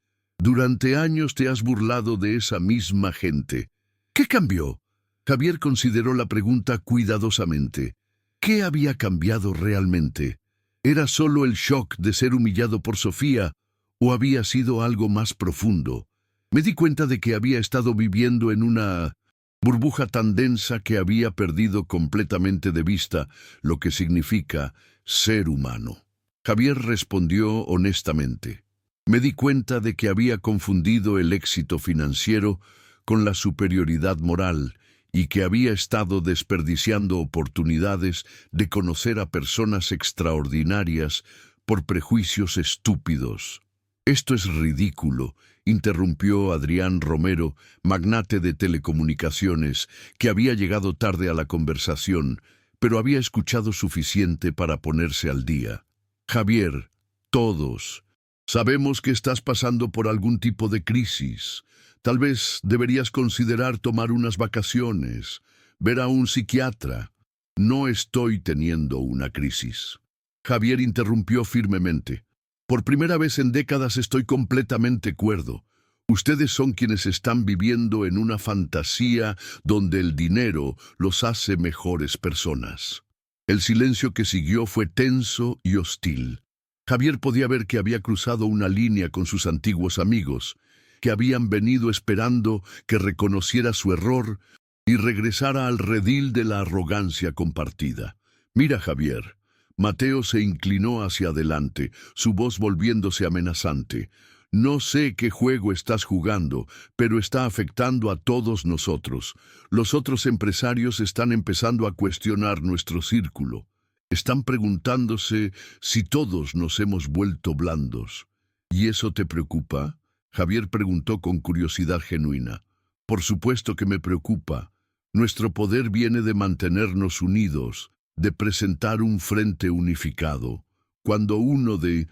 Durante años te has burlado de esa misma gente. ¿Qué cambió? Javier consideró la pregunta cuidadosamente. ¿Qué había cambiado realmente? ¿Era solo el shock de ser humillado por Sofía o había sido algo más profundo? Me di cuenta de que había estado viviendo en una burbuja tan densa que había perdido completamente de vista lo que significa ser humano. Javier respondió honestamente. Me di cuenta de que había confundido el éxito financiero con la superioridad moral y que había estado desperdiciando oportunidades de conocer a personas extraordinarias por prejuicios estúpidos. Esto es ridículo, interrumpió Adrián Romero, magnate de telecomunicaciones, que había llegado tarde a la conversación, pero había escuchado suficiente para ponerse al día. Javier, todos sabemos que estás pasando por algún tipo de crisis. Tal vez deberías considerar tomar unas vacaciones, ver a un psiquiatra. No estoy teniendo una crisis. Javier interrumpió firmemente. Por primera vez en décadas estoy completamente cuerdo. Ustedes son quienes están viviendo en una fantasía donde el dinero los hace mejores personas. El silencio que siguió fue tenso y hostil. Javier podía ver que había cruzado una línea con sus antiguos amigos, que habían venido esperando que reconociera su error y regresara al redil de la arrogancia compartida. Mira, Javier. Mateo se inclinó hacia adelante, su voz volviéndose amenazante. No sé qué juego estás jugando, pero está afectando a todos nosotros. Los otros empresarios están empezando a cuestionar nuestro círculo. Están preguntándose si todos nos hemos vuelto blandos. ¿Y eso te preocupa? Javier preguntó con curiosidad genuina. Por supuesto que me preocupa. Nuestro poder viene de mantenernos unidos, de presentar un frente unificado. Cuando uno de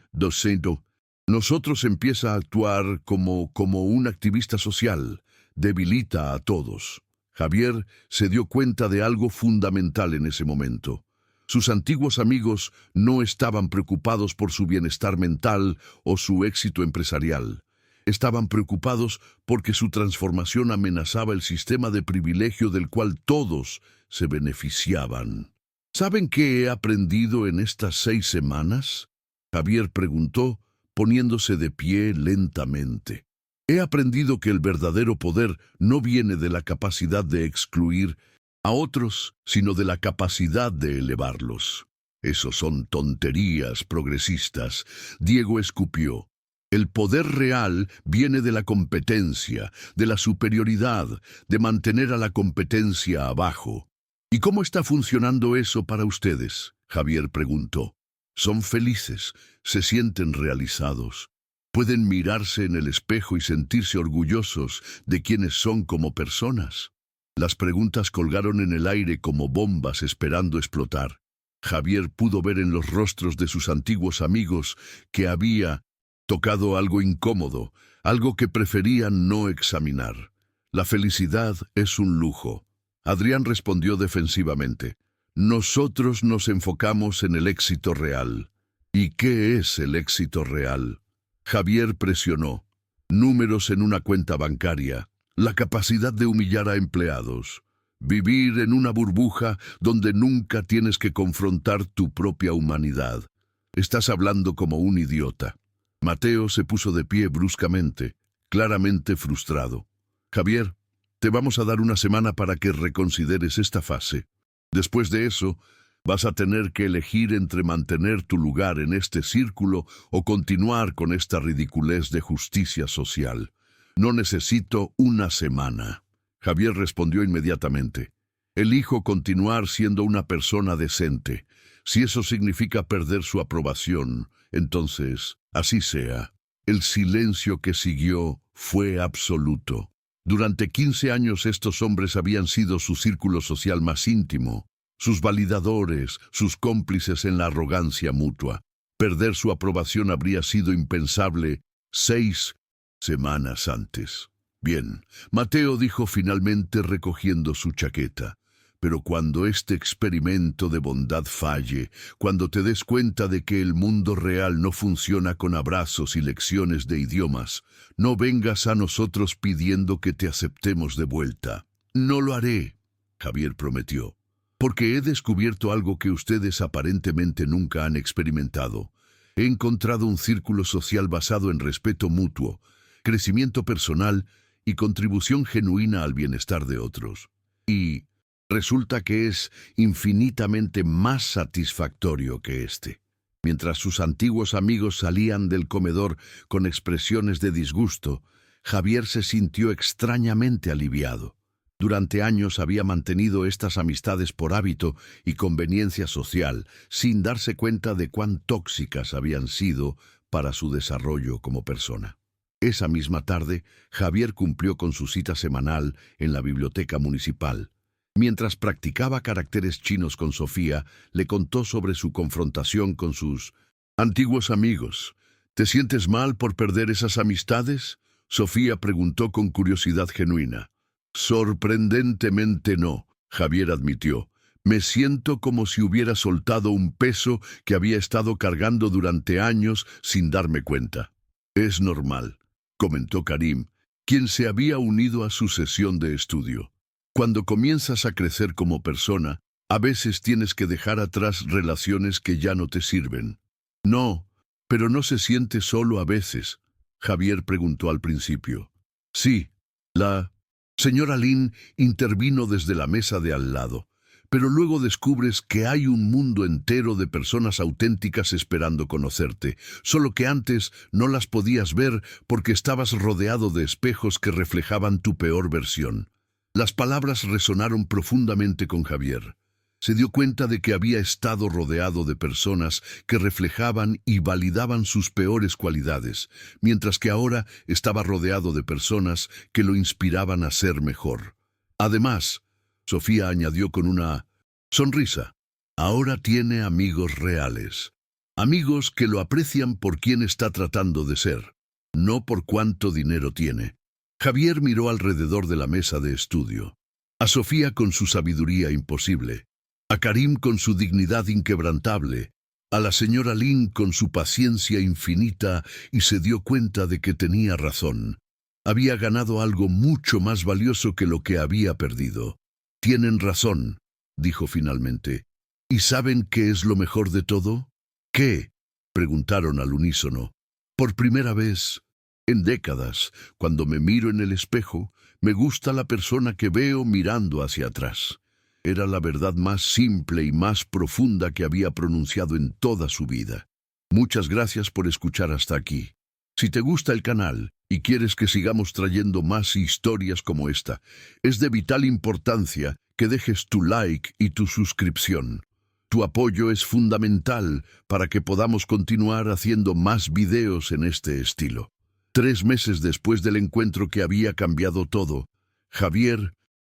nosotros empieza a actuar como un activista social, debilita a todos. Javier se dio cuenta de algo fundamental en ese momento. Sus antiguos amigos no estaban preocupados por su bienestar mental o su éxito empresarial. Estaban preocupados porque su transformación amenazaba el sistema de privilegio del cual todos se beneficiaban. ¿Saben qué he aprendido en estas 6 semanas? Javier preguntó, poniéndose de pie lentamente. He aprendido que el verdadero poder no viene de la capacidad de excluir a otros, sino de la capacidad de elevarlos. Esos son tonterías progresistas. Diego escupió. El poder real viene de la competencia, de la superioridad, de mantener a la competencia abajo. ¿Y cómo está funcionando eso para ustedes? Javier preguntó. ¿Son felices? ¿Se sienten realizados? ¿Pueden mirarse en el espejo y sentirse orgullosos de quienes son como personas? Las preguntas colgaron en el aire como bombas esperando explotar. Javier pudo ver en los rostros de sus antiguos amigos que había tocado algo incómodo, algo que preferían no examinar. La felicidad es un lujo. Adrián respondió defensivamente. Nosotros nos enfocamos en el éxito real. ¿Y qué es el éxito real? Javier presionó. Números en una cuenta bancaria, la capacidad de humillar a empleados, vivir en una burbuja donde nunca tienes que confrontar tu propia humanidad. Estás hablando como un idiota. Mateo se puso de pie bruscamente, claramente frustrado. Javier, te vamos a dar una semana para que reconsideres esta fase. Después de eso, vas a tener que elegir entre mantener tu lugar en este círculo o continuar con esta ridiculez de justicia social. No necesito una semana. Javier respondió inmediatamente. Elijo continuar siendo una persona decente. Si eso significa perder su aprobación, entonces, así sea. El silencio que siguió fue absoluto. Durante 15 años estos hombres habían sido su círculo social más íntimo, sus validadores, sus cómplices en la arrogancia mutua. Perder su aprobación habría sido impensable 6 semanas antes. Bien, Mateo dijo finalmente recogiendo su chaqueta. Pero cuando este experimento de bondad falle, cuando te des cuenta de que el mundo real no funciona con abrazos y lecciones de idiomas, no vengas a nosotros pidiendo que te aceptemos de vuelta. No lo haré, Javier prometió, porque he descubierto algo que ustedes aparentemente nunca han experimentado. He encontrado un círculo social basado en respeto mutuo, crecimiento personal y contribución genuina al bienestar de otros. Y resulta que es infinitamente más satisfactorio que este. Mientras sus antiguos amigos salían del comedor con expresiones de disgusto, Javier se sintió extrañamente aliviado. Durante años había mantenido estas amistades por hábito y conveniencia social, sin darse cuenta de cuán tóxicas habían sido para su desarrollo como persona. Esa misma tarde, Javier cumplió con su cita semanal en la biblioteca municipal. Mientras practicaba caracteres chinos con Sofía, le contó sobre su confrontación con sus antiguos amigos. ¿Te sientes mal por perder esas amistades? Sofía preguntó con curiosidad genuina. Sorprendentemente no, Javier admitió. Me siento como si hubiera soltado un peso que había estado cargando durante años sin darme cuenta. Es normal, comentó Karim, quien se había unido a su sesión de estudio. Cuando comienzas a crecer como persona, a veces tienes que dejar atrás relaciones que ya no te sirven. No, pero no se siente solo a veces, Javier preguntó al principio. Sí, la señora Lin intervino desde la mesa de al lado, pero luego descubres que hay un mundo entero de personas auténticas esperando conocerte, solo que antes no las podías ver porque estabas rodeado de espejos que reflejaban tu peor versión. Las palabras resonaron profundamente con Javier. Se dio cuenta de que había estado rodeado de personas que reflejaban y validaban sus peores cualidades, mientras que ahora estaba rodeado de personas que lo inspiraban a ser mejor. Además, Sofía añadió con una sonrisa, ahora tiene amigos reales. Amigos que lo aprecian por quien está tratando de ser, no por cuánto dinero tiene. Javier miró alrededor de la mesa de estudio. A Sofía con su sabiduría imposible, a Karim con su dignidad inquebrantable, a la señora Lin con su paciencia infinita, y se dio cuenta de que tenía razón. Había ganado algo mucho más valioso que lo que había perdido. Tienen razón, dijo finalmente. ¿Y saben qué es lo mejor de todo? ¿Qué? Preguntaron al unísono. Por primera vez en décadas, cuando me miro en el espejo, me gusta la persona que veo mirando hacia atrás. Era la verdad más simple y más profunda que había pronunciado en toda su vida. Muchas gracias por escuchar hasta aquí. Si te gusta el canal y quieres que sigamos trayendo más historias como esta, es de vital importancia que dejes tu like y tu suscripción. Tu apoyo es fundamental para que podamos continuar haciendo más videos en este estilo. 3 meses después del encuentro que había cambiado todo, Javier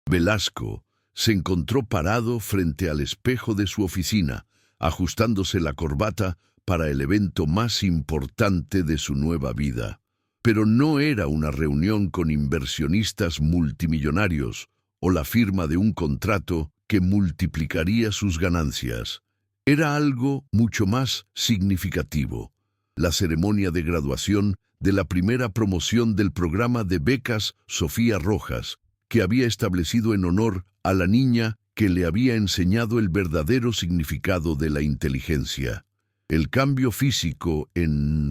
Velasco se encontró parado frente al espejo de su oficina, ajustándose la corbata para el evento más importante de su nueva vida. Pero no era una reunión con inversionistas multimillonarios o la firma de un contrato que multiplicaría sus ganancias. Era algo mucho más significativo: la ceremonia de graduación de la primera promoción del programa de becas Sofía Rojas, que había establecido en honor a la niña que le había enseñado el verdadero significado de la inteligencia. El cambio físico en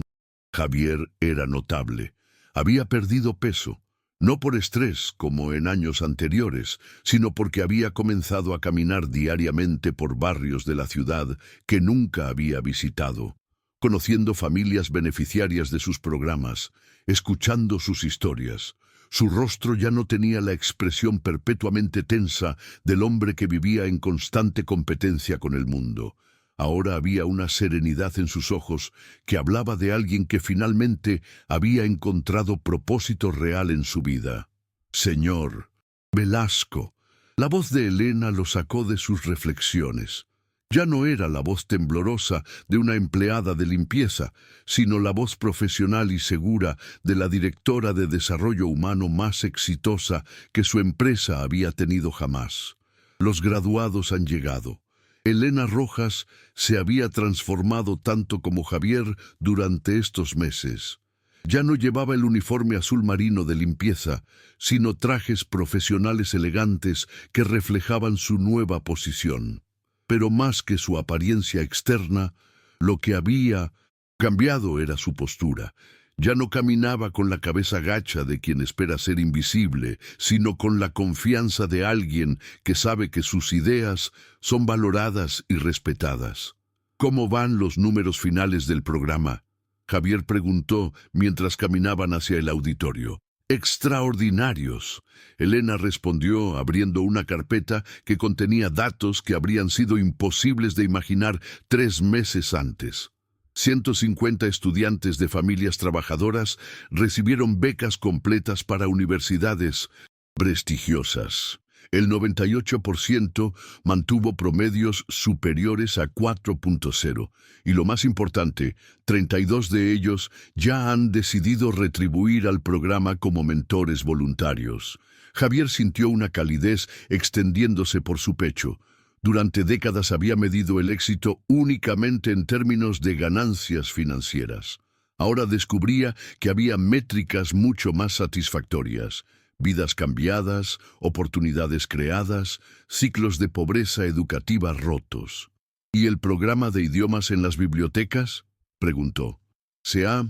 Javier era notable. Había perdido peso, no por estrés como en años anteriores, sino porque había comenzado a caminar diariamente por barrios de la ciudad que nunca había visitado, conociendo familias beneficiarias de sus programas, escuchando sus historias. Su rostro ya no tenía la expresión perpetuamente tensa del hombre que vivía en constante competencia con el mundo. Ahora había una serenidad en sus ojos que hablaba de alguien que finalmente había encontrado propósito real en su vida. Señor Velasco. La voz de Elena lo sacó de sus reflexiones. Ya no era la voz temblorosa de una empleada de limpieza, sino la voz profesional y segura de la directora de desarrollo humano más exitosa que su empresa había tenido jamás. Los graduados han llegado. Elena Rojas se había transformado tanto como Javier durante estos meses. Ya no llevaba el uniforme azul marino de limpieza, sino trajes profesionales elegantes que reflejaban su nueva posición. Pero más que su apariencia externa, lo que había cambiado era su postura. Ya no caminaba con la cabeza gacha de quien espera ser invisible, sino con la confianza de alguien que sabe que sus ideas son valoradas y respetadas. ¿Cómo van los números finales del programa?, Javier preguntó mientras caminaban hacia el auditorio. Extraordinarios, Elena respondió abriendo una carpeta que contenía datos que habrían sido imposibles de imaginar 3 meses antes. 150 estudiantes de familias trabajadoras recibieron becas completas para universidades prestigiosas. El 98% mantuvo promedios superiores a 4.0 y lo más importante, 32 de ellos ya han decidido retribuir al programa como mentores voluntarios. Javier sintió una calidez extendiéndose por su pecho. Durante décadas había medido el éxito únicamente en términos de ganancias financieras. Ahora descubría que había métricas mucho más satisfactorias: vidas cambiadas, oportunidades creadas, ciclos de pobreza educativa rotos. ¿Y el programa de idiomas en las bibliotecas?, preguntó. Se ha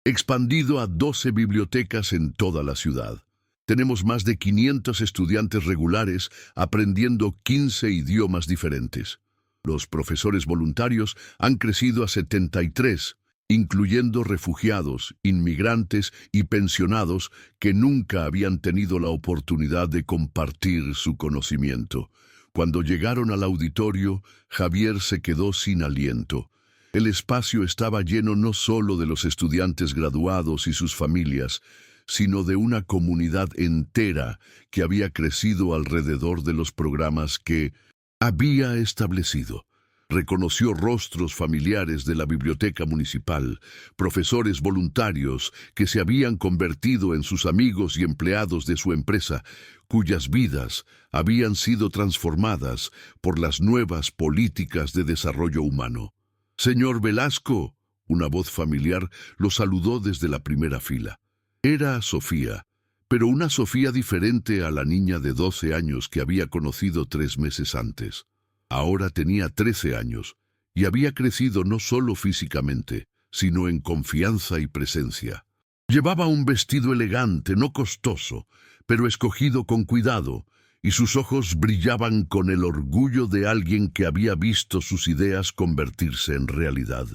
expandido a 12 bibliotecas en toda la ciudad. Tenemos más de 500 estudiantes regulares aprendiendo 15 idiomas diferentes. Los profesores voluntarios han crecido a 73, incluyendo refugiados, inmigrantes y pensionados que nunca habían tenido la oportunidad de compartir su conocimiento. Cuando llegaron al auditorio, Javier se quedó sin aliento. El espacio estaba lleno no solo de los estudiantes graduados y sus familias, sino de una comunidad entera que había crecido alrededor de los programas que había establecido. Reconoció rostros familiares de la biblioteca municipal, profesores voluntarios que se habían convertido en sus amigos y empleados de su empresa, cuyas vidas habían sido transformadas por las nuevas políticas de desarrollo humano. «Señor Velasco», una voz familiar lo saludó desde la primera fila. Era Sofía, pero una Sofía diferente a la niña de 12 años que había conocido 3 meses antes. Ahora tenía 13 años y había crecido no solo físicamente, sino en confianza y presencia. Llevaba un vestido elegante, no costoso, pero escogido con cuidado, y sus ojos brillaban con el orgullo de alguien que había visto sus ideas convertirse en realidad.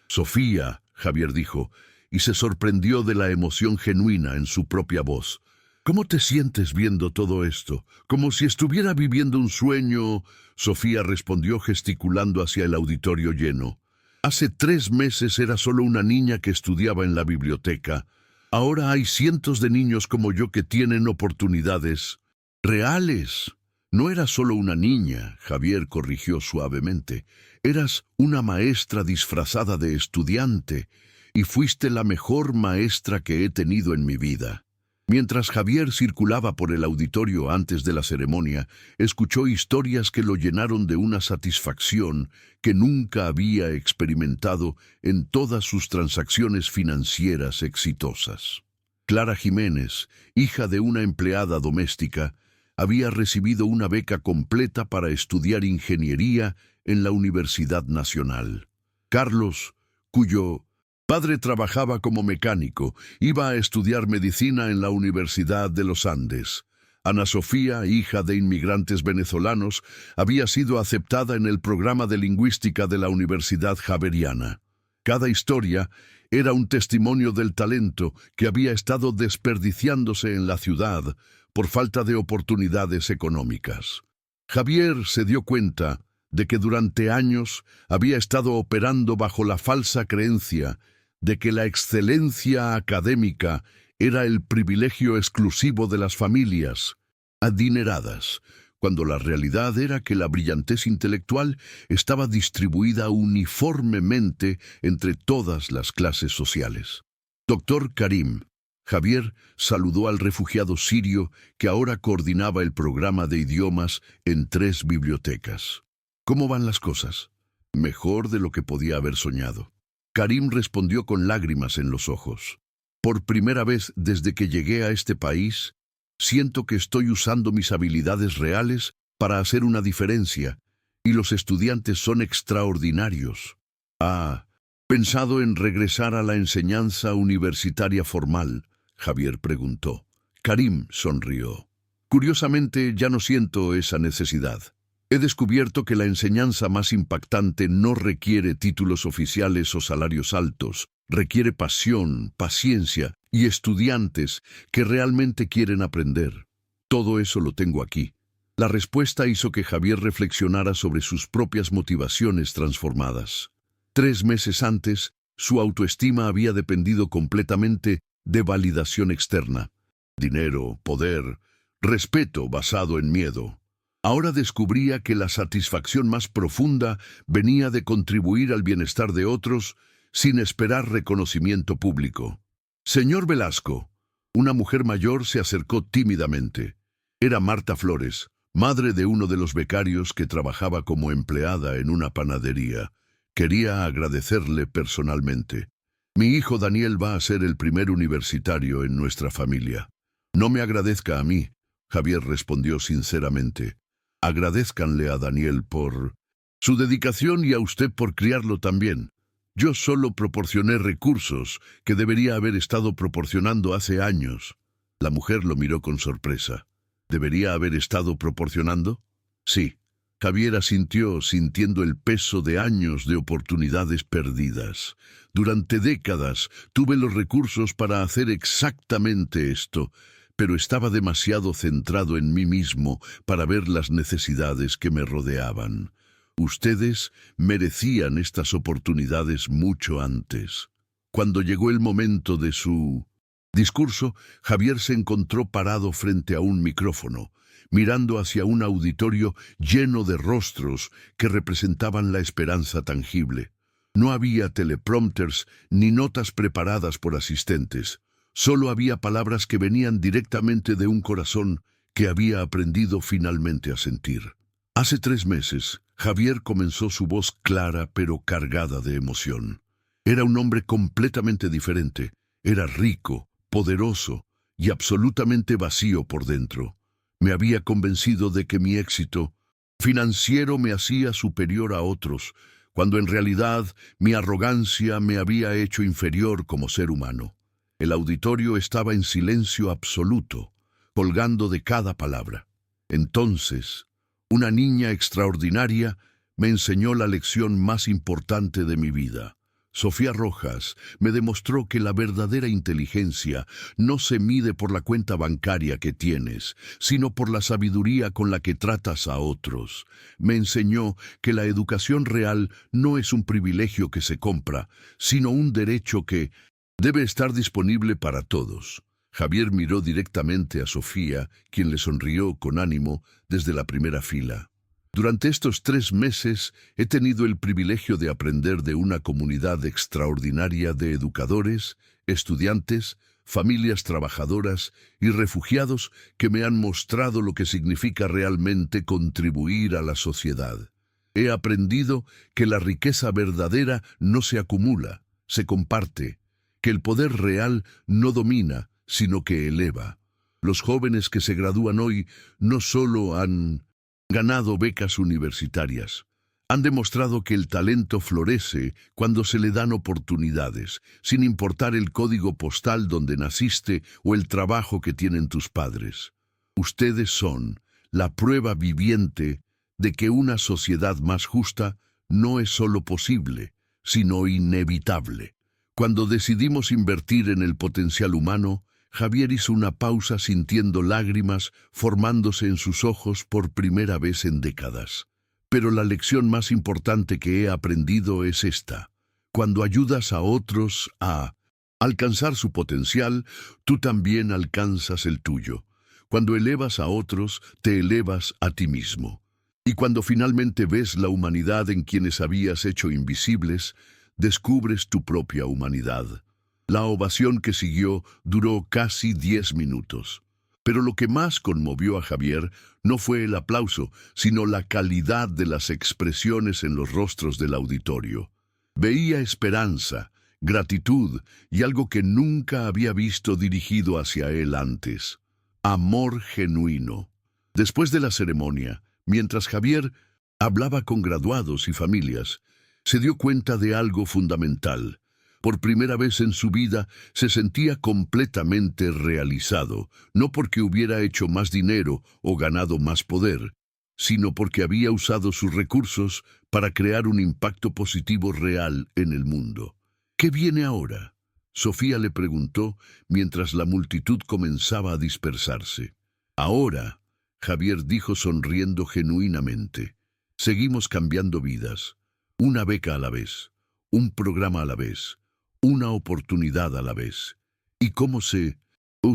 «Sofía», Javier dijo, y se sorprendió de la emoción genuina en su propia voz. «¿Cómo te sientes viendo todo esto? Como si estuviera viviendo un sueño», Sofía respondió gesticulando hacia el auditorio lleno. «Hace 3 meses era solo una niña que estudiaba en la biblioteca. Ahora hay cientos de niños como yo que tienen oportunidades reales». «No eras solo una niña», Javier corrigió suavemente. «Eras una maestra disfrazada de estudiante, y fuiste la mejor maestra que he tenido en mi vida». Mientras Javier circulaba por el auditorio antes de la ceremonia, escuchó historias que lo llenaron de una satisfacción que nunca había experimentado en todas sus transacciones financieras exitosas. Clara Jiménez, hija de una empleada doméstica, había recibido una beca completa para estudiar ingeniería en la Universidad Nacional. Carlos, cuyo padre trabajaba como mecánico, iba a estudiar medicina en la Universidad de los Andes. Ana Sofía, hija de inmigrantes venezolanos, había sido aceptada en el programa de lingüística de la Universidad Javeriana. Cada historia era un testimonio del talento que había estado desperdiciándose en la ciudad por falta de oportunidades económicas. Javier se dio cuenta de que durante años había estado operando bajo la falsa creencia de que la excelencia académica era el privilegio exclusivo de las familias adineradas, cuando la realidad era que la brillantez intelectual estaba distribuida uniformemente entre todas las clases sociales. «Doctor Karim», Javier saludó al refugiado sirio que ahora coordinaba el programa de idiomas en 3 bibliotecas. «¿Cómo van las cosas?» «Mejor de lo que podía haber soñado». Karim respondió con lágrimas en los ojos. «Por primera vez desde que llegué a este país, siento que estoy usando mis habilidades reales para hacer una diferencia, y los estudiantes son extraordinarios». «¿Ha pensado en regresar a la enseñanza universitaria formal?», Javier preguntó. Karim sonrió. «Curiosamente, ya no siento esa necesidad. He descubierto que la enseñanza más impactante no requiere títulos oficiales o salarios altos, requiere pasión, paciencia y estudiantes que realmente quieren aprender. Todo eso lo tengo aquí». La respuesta hizo que Javier reflexionara sobre sus propias motivaciones transformadas. 3 meses antes, su autoestima había dependido completamente de validación externa. Dinero, poder, respeto basado en miedo. Ahora descubría que la satisfacción más profunda venía de contribuir al bienestar de otros sin esperar reconocimiento público. «Señor Velasco», una mujer mayor se acercó tímidamente. Era Marta Flores, madre de uno de los becarios que trabajaba como empleada en una panadería. «Quería agradecerle personalmente. Mi hijo Daniel va a ser el primer universitario en nuestra familia». «No me agradezca a mí», Javier respondió sinceramente. «Agradézcanle a Daniel por su dedicación y a usted por criarlo también. Yo solo proporcioné recursos que debería haber estado proporcionando hace años». La mujer lo miró con sorpresa. «¿Debería haber estado proporcionando?» «Sí». Javier asintió, sintiendo el peso de años de oportunidades perdidas. «Durante décadas tuve los recursos para hacer exactamente esto, pero estaba demasiado centrado en mí mismo para ver las necesidades que me rodeaban. Ustedes merecían estas oportunidades mucho antes. Cuando llegó el momento de su discurso, Javier se encontró parado frente a un micrófono, mirando hacia un auditorio lleno de rostros que representaban la esperanza tangible. No había teleprompters ni notas preparadas por asistentes. Solo había palabras que venían directamente de un corazón que había aprendido finalmente a sentir. Hace 3 meses, Javier comenzó su voz clara pero cargada de emoción. Era un hombre completamente diferente. Era rico, poderoso y absolutamente vacío por dentro. Me había convencido de que mi éxito financiero me hacía superior a otros, cuando en realidad mi arrogancia me había hecho inferior como ser humano. El auditorio estaba en silencio absoluto, colgando de cada palabra. Entonces, una niña extraordinaria me enseñó la lección más importante de mi vida. Sofía Rojas me demostró que la verdadera inteligencia no se mide por la cuenta bancaria que tienes, sino por la sabiduría con la que tratas a otros. Me enseñó que la educación real no es un privilegio que se compra, sino un derecho que debe estar disponible para todos. Javier miró directamente a Sofía, quien le sonrió con ánimo desde la primera fila. Durante estos 3 meses he tenido el privilegio de aprender de una comunidad extraordinaria de educadores, estudiantes, familias trabajadoras y refugiados que me han mostrado lo que significa realmente contribuir a la sociedad. He aprendido que la riqueza verdadera no se acumula, se comparte, que el poder real no domina, sino que eleva. Los jóvenes que se gradúan hoy no solo han ganado becas universitarias. Han demostrado que el talento florece cuando se le dan oportunidades, sin importar el código postal donde naciste o el trabajo que tienen tus padres. Ustedes son la prueba viviente de que una sociedad más justa no es solo posible, sino inevitable. Cuando decidimos invertir en el potencial humano, Javier hizo una pausa sintiendo lágrimas formándose en sus ojos por primera vez en décadas. Pero la lección más importante que he aprendido es esta. Cuando ayudas a otros a alcanzar su potencial, tú también alcanzas el tuyo. Cuando elevas a otros, te elevas a ti mismo. Y cuando finalmente ves la humanidad en quienes habías hecho invisibles, descubres tu propia humanidad. La ovación que siguió duró casi 10 minutos. Pero lo que más conmovió a Javier no fue el aplauso, sino la calidad de las expresiones en los rostros del auditorio. Veía esperanza, gratitud y algo que nunca había visto dirigido hacia él antes. Amor genuino. Después de la ceremonia, mientras Javier hablaba con graduados y familias, se dio cuenta de algo fundamental. Por primera vez en su vida se sentía completamente realizado, no porque hubiera hecho más dinero o ganado más poder, sino porque había usado sus recursos para crear un impacto positivo real en el mundo. ¿Qué viene ahora?, Sofía le preguntó mientras la multitud comenzaba a dispersarse. Ahora, Javier dijo sonriendo genuinamente, seguimos cambiando vidas, una beca a la vez, un programa a la vez, una oportunidad a la vez. ¿Y cómo se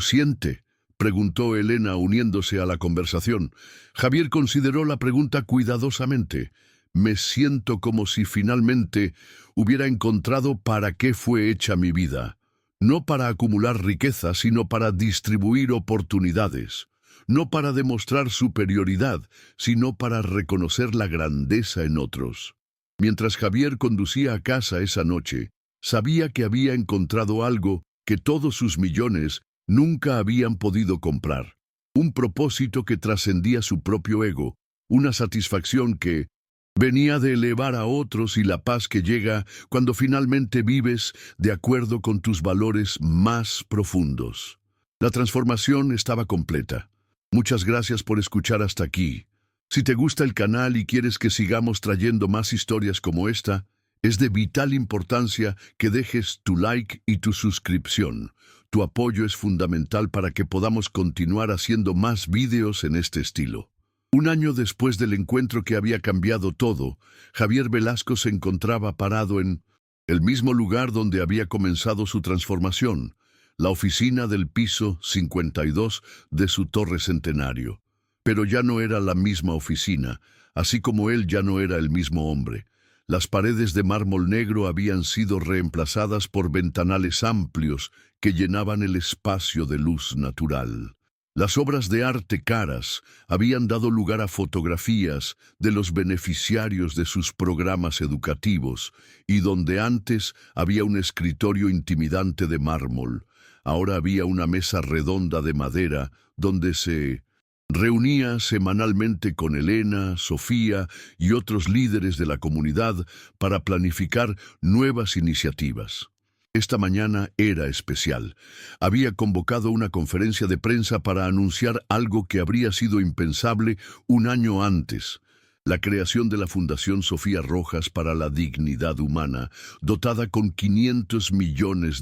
siente?, preguntó Elena uniéndose a la conversación. Javier consideró la pregunta cuidadosamente. Me siento como si finalmente hubiera encontrado para qué fue hecha mi vida. No para acumular riqueza, sino para distribuir oportunidades. No para demostrar superioridad, sino para reconocer la grandeza en otros. Mientras Javier conducía a casa esa noche, sabía que había encontrado algo que todos sus millones nunca habían podido comprar. Un propósito que trascendía su propio ego, una satisfacción que venía de elevar a otros y la paz que llega cuando finalmente vives de acuerdo con tus valores más profundos. La transformación estaba completa. Muchas gracias por escuchar hasta aquí. Si te gusta el canal y quieres que sigamos trayendo más historias como esta, es de vital importancia que dejes tu like y tu suscripción. Tu apoyo es fundamental para que podamos continuar haciendo más vídeos en este estilo. Un año después del encuentro que había cambiado todo, Javier Velasco se encontraba parado en el mismo lugar donde había comenzado su transformación, la oficina del piso 52 de su Torre Centenario. Pero ya no era la misma oficina, así como él ya no era el mismo hombre. Las paredes de mármol negro habían sido reemplazadas por ventanales amplios que llenaban el espacio de luz natural. Las obras de arte caras habían dado lugar a fotografías de los beneficiarios de sus programas educativos, y donde antes había un escritorio intimidante de mármol, ahora había una mesa redonda de madera donde se reunía semanalmente con Elena, Sofía y otros líderes de la comunidad para planificar nuevas iniciativas. Esta mañana era especial. Había convocado una conferencia de prensa para anunciar algo que habría sido impensable un año antes: la creación de la Fundación Sofía Rojas para la Dignidad Humana, dotada con $500 millones,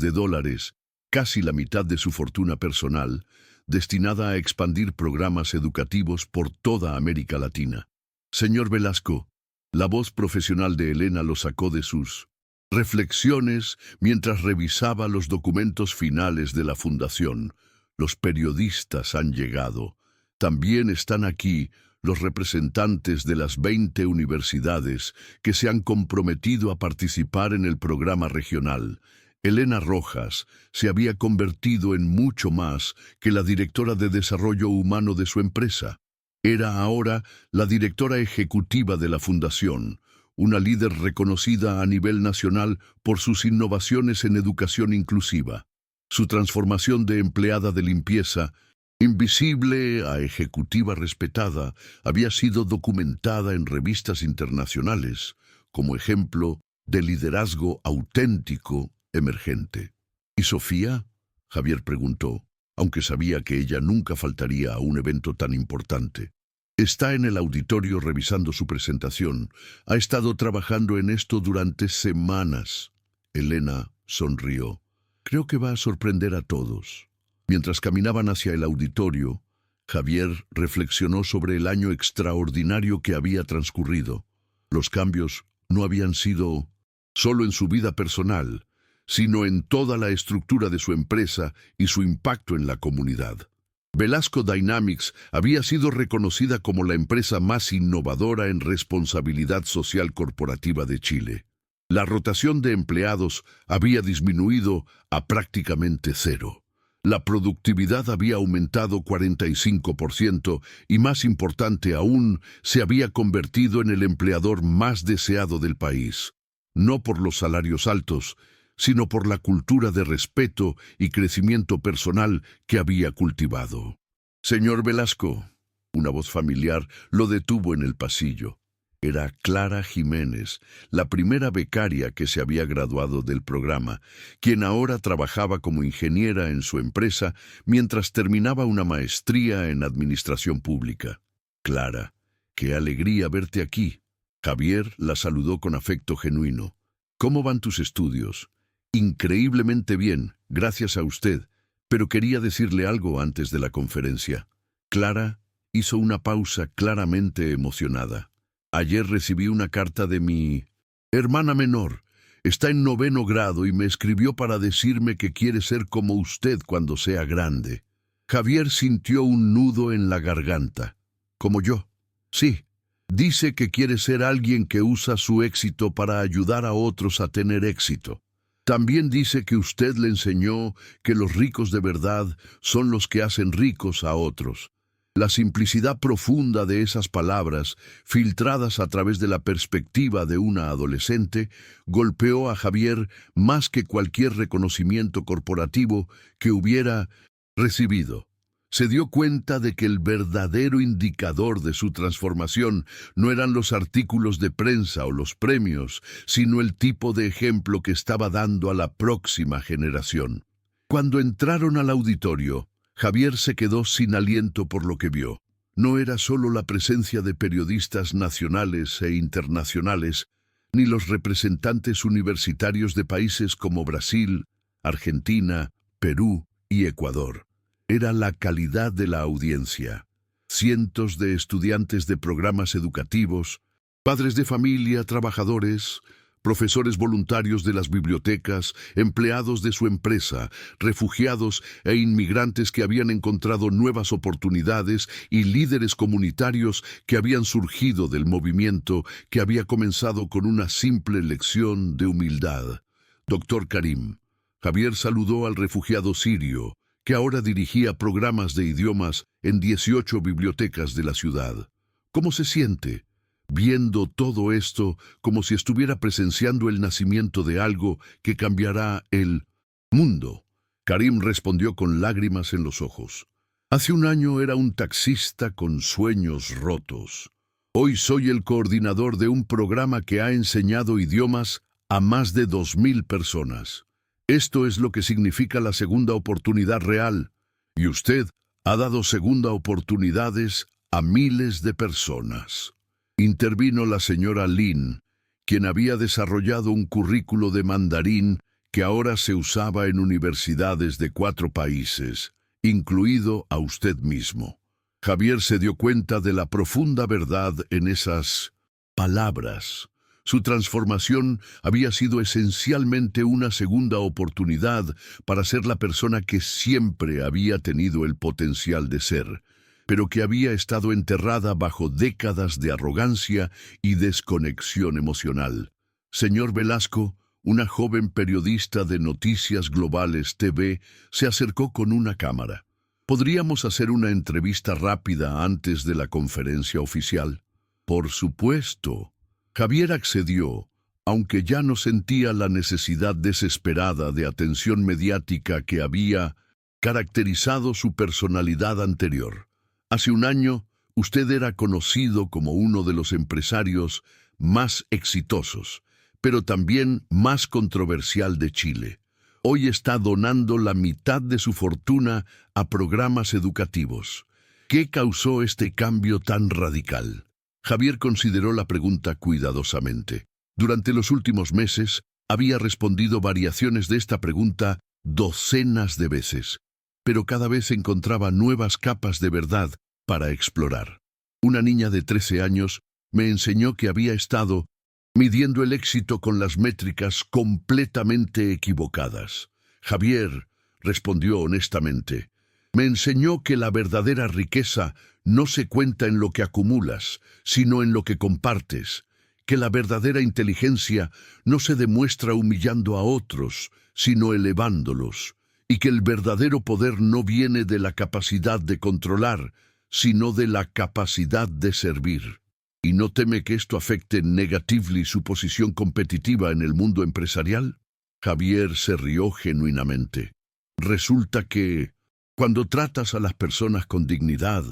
casi la mitad de su fortuna personal, destinada a expandir programas educativos por toda América Latina. Señor Velasco, la voz profesional de Elena lo sacó de sus reflexiones mientras revisaba los documentos finales de la fundación. Los periodistas han llegado. También están aquí los representantes de las 20 universidades que se han comprometido a participar en el programa regional. Elena Rojas se había convertido en mucho más que la directora de desarrollo humano de su empresa. Era ahora la directora ejecutiva de la fundación, una líder reconocida a nivel nacional por sus innovaciones en educación inclusiva. Su transformación de empleada de limpieza, invisible a ejecutiva respetada, había sido documentada en revistas internacionales como ejemplo de liderazgo auténtico emergente. ¿Y Sofía?, Javier preguntó, aunque sabía que ella nunca faltaría a un evento tan importante. Está en el auditorio revisando su presentación. Ha estado trabajando en esto durante semanas. Elena sonrió. Creo que va a sorprender a todos. Mientras caminaban hacia el auditorio, Javier reflexionó sobre el año extraordinario que había transcurrido. Los cambios no habían sido solo en su vida personal, sino en toda la estructura de su empresa y su impacto en la comunidad. Velasco Dynamics había sido reconocida como la empresa más innovadora en responsabilidad social corporativa de Chile. La rotación de empleados había disminuido a prácticamente cero. La productividad había aumentado 45% y, más importante aún, se había convertido en el empleador más deseado del país. No por los salarios altos, sino por la cultura de respeto y crecimiento personal que había cultivado. Señor Velasco, una voz familiar lo detuvo en el pasillo. Era Clara Jiménez, la primera becaria que se había graduado del programa, quien ahora trabajaba como ingeniera en su empresa mientras terminaba una maestría en administración pública. Clara, qué alegría verte aquí. Javier la saludó con afecto genuino. ¿Cómo van tus estudios? Increíblemente bien, gracias a usted, pero quería decirle algo antes de la conferencia. Clara hizo una pausa claramente emocionada. Ayer recibí una carta de mi hermana menor. Está en 9º grado y me escribió para decirme que quiere ser como usted cuando sea grande. Javier sintió un nudo en la garganta. ¿Como yo? Sí. Dice que quiere ser alguien que usa su éxito para ayudar a otros a tener éxito. También dice que usted le enseñó que los ricos de verdad son los que hacen ricos a otros. La simplicidad profunda de esas palabras, filtradas a través de la perspectiva de una adolescente, golpeó a Javier más que cualquier reconocimiento corporativo que hubiera recibido. Se dio cuenta de que el verdadero indicador de su transformación no eran los artículos de prensa o los premios, sino el tipo de ejemplo que estaba dando a la próxima generación. Cuando entraron al auditorio, Javier se quedó sin aliento por lo que vio. No era solo la presencia de periodistas nacionales e internacionales, ni los representantes universitarios de países como Brasil, Argentina, Perú y Ecuador. Era la calidad de la audiencia. Cientos de estudiantes de programas educativos, padres de familia, trabajadores, profesores voluntarios de las bibliotecas, empleados de su empresa, refugiados e inmigrantes que habían encontrado nuevas oportunidades y líderes comunitarios que habían surgido del movimiento que había comenzado con una simple lección de humildad. Doctor Karim. Javier saludó al refugiado sirio, que ahora dirigía programas de idiomas en 18 bibliotecas de la ciudad. ¿Cómo se siente? Viendo todo esto como si estuviera presenciando el nacimiento de algo que cambiará el mundo. Karim respondió con lágrimas en los ojos. Hace un año era un taxista con sueños rotos. Hoy soy el coordinador de un programa que ha enseñado idiomas a más de 2000 personas. Esto es lo que significa la segunda oportunidad real. Y usted ha dado segunda oportunidades a miles de personas. Intervino la señora Lin, quien había desarrollado un currículo de mandarín que ahora se usaba en universidades de 4 países, incluido a usted mismo. Javier se dio cuenta de la profunda verdad en esas palabras. Su transformación había sido esencialmente una segunda oportunidad para ser la persona que siempre había tenido el potencial de ser, pero que había estado enterrada bajo décadas de arrogancia y desconexión emocional. Señor Velasco, una joven periodista de Noticias Globales TV, se acercó con una cámara. ¿Podríamos hacer una entrevista rápida antes de la conferencia oficial? Por supuesto. Javier accedió, aunque ya no sentía la necesidad desesperada de atención mediática que había caracterizado su personalidad anterior. Hace un año, usted era conocido como uno de los empresarios más exitosos, pero también más controversial de Chile. Hoy está donando la mitad de su fortuna a programas educativos. ¿Qué causó este cambio tan radical? Javier consideró la pregunta cuidadosamente. Durante los últimos meses, había respondido variaciones de esta pregunta docenas de veces, pero cada vez encontraba nuevas capas de verdad para explorar. Una niña de 13 años me enseñó que había estado midiendo el éxito con las métricas completamente equivocadas. Javier respondió honestamente. Me enseñó que la verdadera riqueza no se cuenta en lo que acumulas, sino en lo que compartes, que la verdadera inteligencia no se demuestra humillando a otros, sino elevándolos, y que el verdadero poder no viene de la capacidad de controlar, sino de la capacidad de servir. ¿Y no teme que esto afecte negativamente su posición competitiva en el mundo empresarial? Javier se rió genuinamente. Resulta que cuando tratas a las personas con dignidad,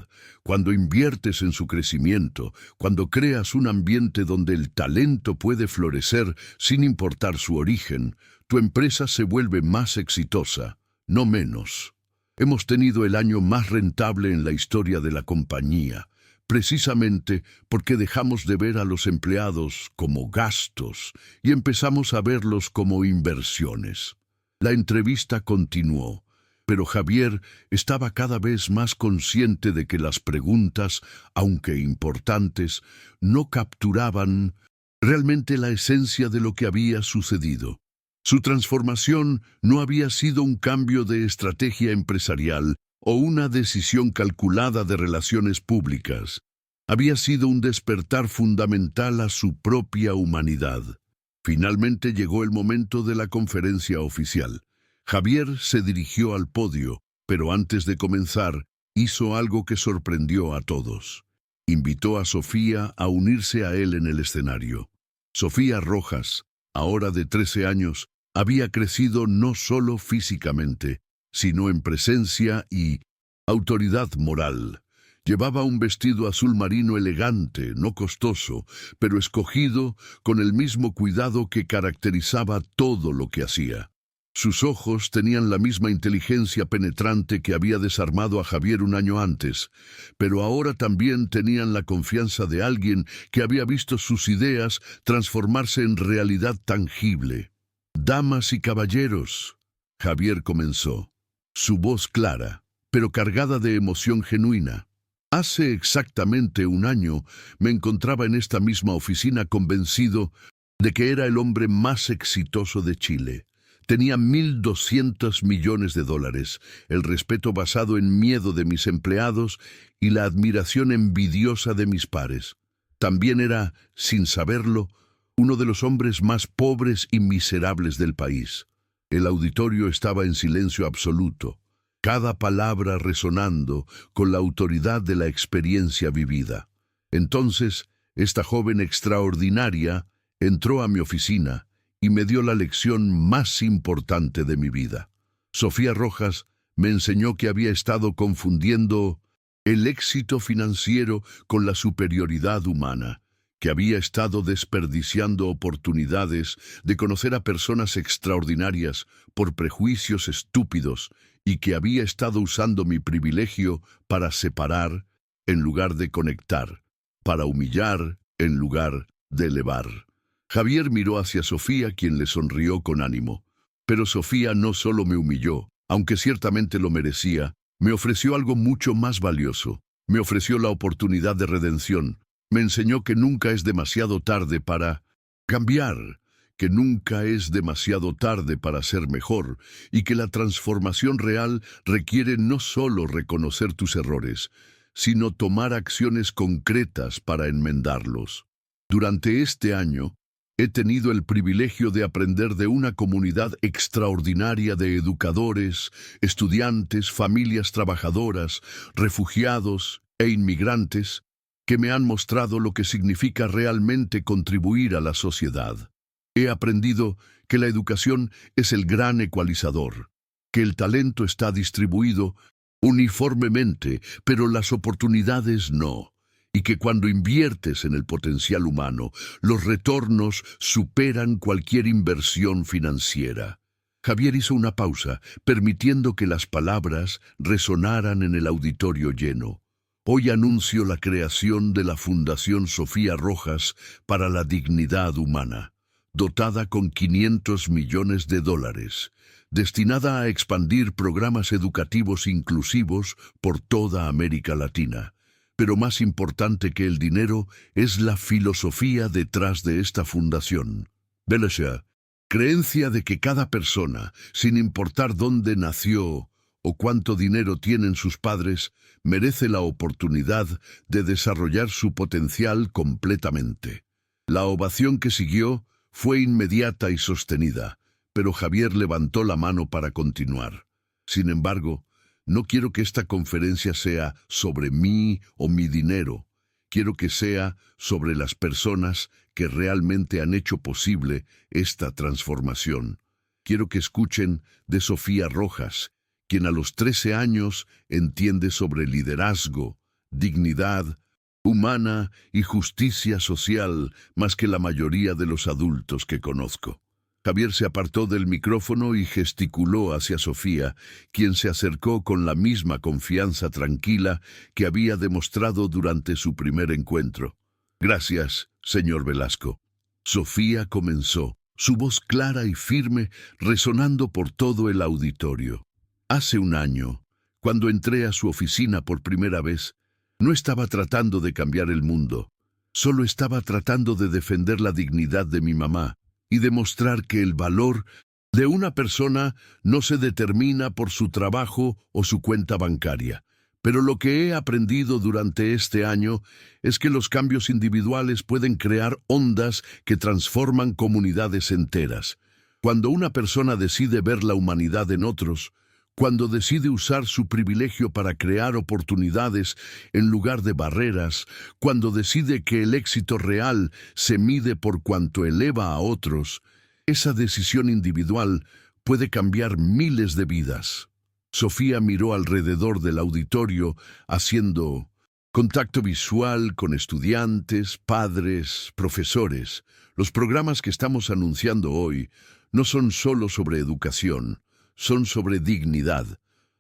cuando inviertes en su crecimiento, cuando creas un ambiente donde el talento puede florecer sin importar su origen, tu empresa se vuelve más exitosa, no menos. Hemos tenido el año más rentable en la historia de la compañía, precisamente porque dejamos de ver a los empleados como gastos y empezamos a verlos como inversiones. La entrevista continuó. Pero Javier estaba cada vez más consciente de que las preguntas, aunque importantes, no capturaban realmente la esencia de lo que había sucedido. Su transformación no había sido un cambio de estrategia empresarial o una decisión calculada de relaciones públicas. Había sido un despertar fundamental a su propia humanidad. Finalmente llegó el momento de la conferencia oficial. Javier se dirigió al podio, pero antes de comenzar, hizo algo que sorprendió a todos. Invitó a Sofía a unirse a él en el escenario. Sofía Rojas, ahora de 13 años, había crecido no solo físicamente, sino en presencia y autoridad moral. Llevaba un vestido azul marino elegante, no costoso, pero escogido con el mismo cuidado que caracterizaba todo lo que hacía. Sus ojos tenían la misma inteligencia penetrante que había desarmado a Javier un año antes, pero ahora también tenían la confianza de alguien que había visto sus ideas transformarse en realidad tangible. «Damas y caballeros», Javier comenzó, su voz clara, pero cargada de emoción genuina. Hace exactamente un año me encontraba en esta misma oficina convencido de que era el hombre más exitoso de Chile. Tenía 1.200 millones de dólares, el respeto basado en miedo de mis empleados y la admiración envidiosa de mis pares. También era, sin saberlo, uno de los hombres más pobres y miserables del país. El auditorio estaba en silencio absoluto, cada palabra resonando con la autoridad de la experiencia vivida. Entonces, esta joven extraordinaria entró a mi oficina y me dio la lección más importante de mi vida. Sofía Rojas me enseñó que había estado confundiendo el éxito financiero con la superioridad humana, que había estado desperdiciando oportunidades de conocer a personas extraordinarias por prejuicios estúpidos y que había estado usando mi privilegio para separar en lugar de conectar, para humillar en lugar de elevar. Javier miró hacia Sofía, quien le sonrió con ánimo. Pero Sofía no solo me humilló, aunque ciertamente lo merecía, me ofreció algo mucho más valioso. Me ofreció la oportunidad de redención. Me enseñó que nunca es demasiado tarde para cambiar, que nunca es demasiado tarde para ser mejor, y que la transformación real requiere no solo reconocer tus errores, sino tomar acciones concretas para enmendarlos. Durante este año, he tenido el privilegio de aprender de una comunidad extraordinaria de educadores, estudiantes, familias trabajadoras, refugiados e inmigrantes que me han mostrado lo que significa realmente contribuir a la sociedad. He aprendido que la educación es el gran ecualizador, que el talento está distribuido uniformemente, pero las oportunidades no. Y que cuando inviertes en el potencial humano, los retornos superan cualquier inversión financiera. Javier hizo una pausa, permitiendo que las palabras resonaran en el auditorio lleno. Hoy anuncio la creación de la Fundación Sofía Rojas para la Dignidad Humana, dotada con 500 millones de dólares, destinada a expandir programas educativos inclusivos por toda América Latina. Pero más importante que el dinero es la filosofía detrás de esta fundación. Belesha, creencia de que cada persona, sin importar dónde nació o cuánto dinero tienen sus padres, merece la oportunidad de desarrollar su potencial completamente. La ovación que siguió fue inmediata y sostenida, pero Javier levantó la mano para continuar. Sin embargo, no quiero que esta conferencia sea sobre mí o mi dinero. Quiero que sea sobre las personas que realmente han hecho posible esta transformación. Quiero que escuchen de Sofía Rojas, quien a los 13 años entiende sobre liderazgo, dignidad humana y justicia social más que la mayoría de los adultos que conozco. Javier se apartó del micrófono y gesticuló hacia Sofía, quien se acercó con la misma confianza tranquila que había demostrado durante su primer encuentro. Gracias, señor Velasco. Sofía comenzó, su voz clara y firme resonando por todo el auditorio. Hace un año, cuando entré a su oficina por primera vez, no estaba tratando de cambiar el mundo, solo estaba tratando de defender la dignidad de mi mamá y demostrar que el valor de una persona no se determina por su trabajo o su cuenta bancaria. Pero lo que he aprendido durante este año es que los cambios individuales pueden crear ondas que transforman comunidades enteras. Cuando una persona decide ver la humanidad en otros, cuando decide usar su privilegio para crear oportunidades en lugar de barreras, cuando decide que el éxito real se mide por cuanto eleva a otros, esa decisión individual puede cambiar miles de vidas. Sofía miró alrededor del auditorio, haciendo contacto visual con estudiantes, padres, profesores. Los programas que estamos anunciando hoy no son solo sobre educación, son sobre dignidad,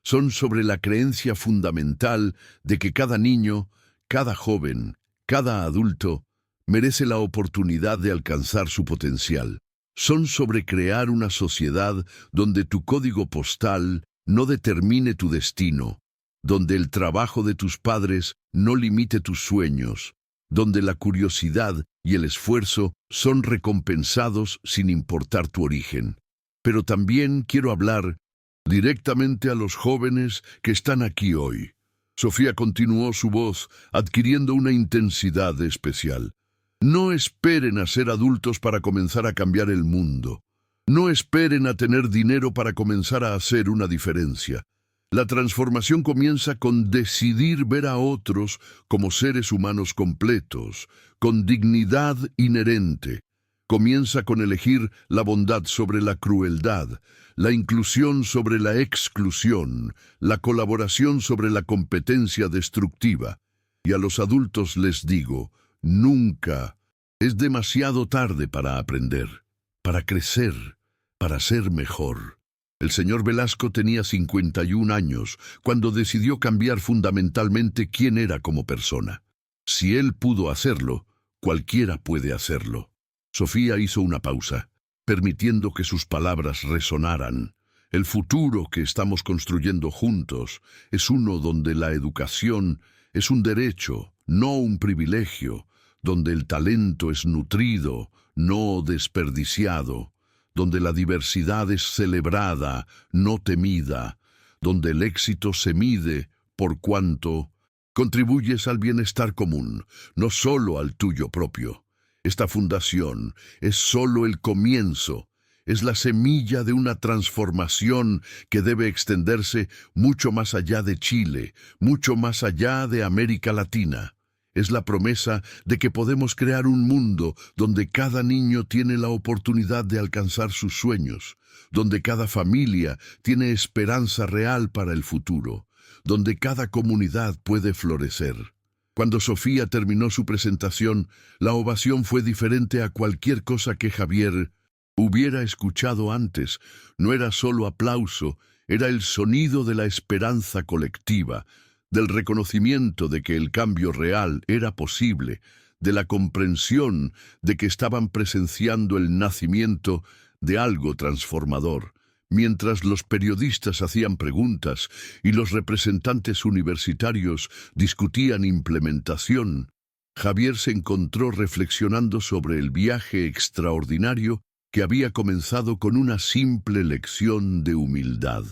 son sobre la creencia fundamental de que cada niño, cada joven, cada adulto merece la oportunidad de alcanzar su potencial. Son sobre crear una sociedad donde tu código postal no determine tu destino, donde el trabajo de tus padres no limite tus sueños, donde la curiosidad y el esfuerzo son recompensados sin importar tu origen. Pero también quiero hablar directamente a los jóvenes que están aquí hoy. Sofía continuó su voz, adquiriendo una intensidad especial. No esperen a ser adultos para comenzar a cambiar el mundo. No esperen a tener dinero para comenzar a hacer una diferencia. La transformación comienza con decidir ver a otros como seres humanos completos, con dignidad inherente. Comienza con elegir la bondad sobre la crueldad, la inclusión sobre la exclusión, la colaboración sobre la competencia destructiva. Y a los adultos les digo, nunca es demasiado tarde para aprender, para crecer, para ser mejor. El señor Velasco tenía 51 años cuando decidió cambiar fundamentalmente quién era como persona. Si él pudo hacerlo, cualquiera puede hacerlo. Sofía hizo una pausa, permitiendo que sus palabras resonaran. El futuro que estamos construyendo juntos es uno donde la educación es un derecho, no un privilegio, donde el talento es nutrido, no desperdiciado, donde la diversidad es celebrada, no temida, donde el éxito se mide por cuanto contribuyes al bienestar común, no solo al tuyo propio. Esta fundación es solo el comienzo, es la semilla de una transformación que debe extenderse mucho más allá de Chile, mucho más allá de América Latina. Es la promesa de que podemos crear un mundo donde cada niño tiene la oportunidad de alcanzar sus sueños, donde cada familia tiene esperanza real para el futuro, donde cada comunidad puede florecer. Cuando Sofía terminó su presentación, la ovación fue diferente a cualquier cosa que Javier hubiera escuchado antes. No era solo aplauso, era el sonido de la esperanza colectiva, del reconocimiento de que el cambio real era posible, de la comprensión de que estaban presenciando el nacimiento de algo transformador. Mientras los periodistas hacían preguntas y los representantes universitarios discutían implementación, Javier se encontró reflexionando sobre el viaje extraordinario que había comenzado con una simple lección de humildad.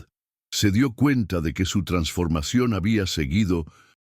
Se dio cuenta de que su transformación había seguido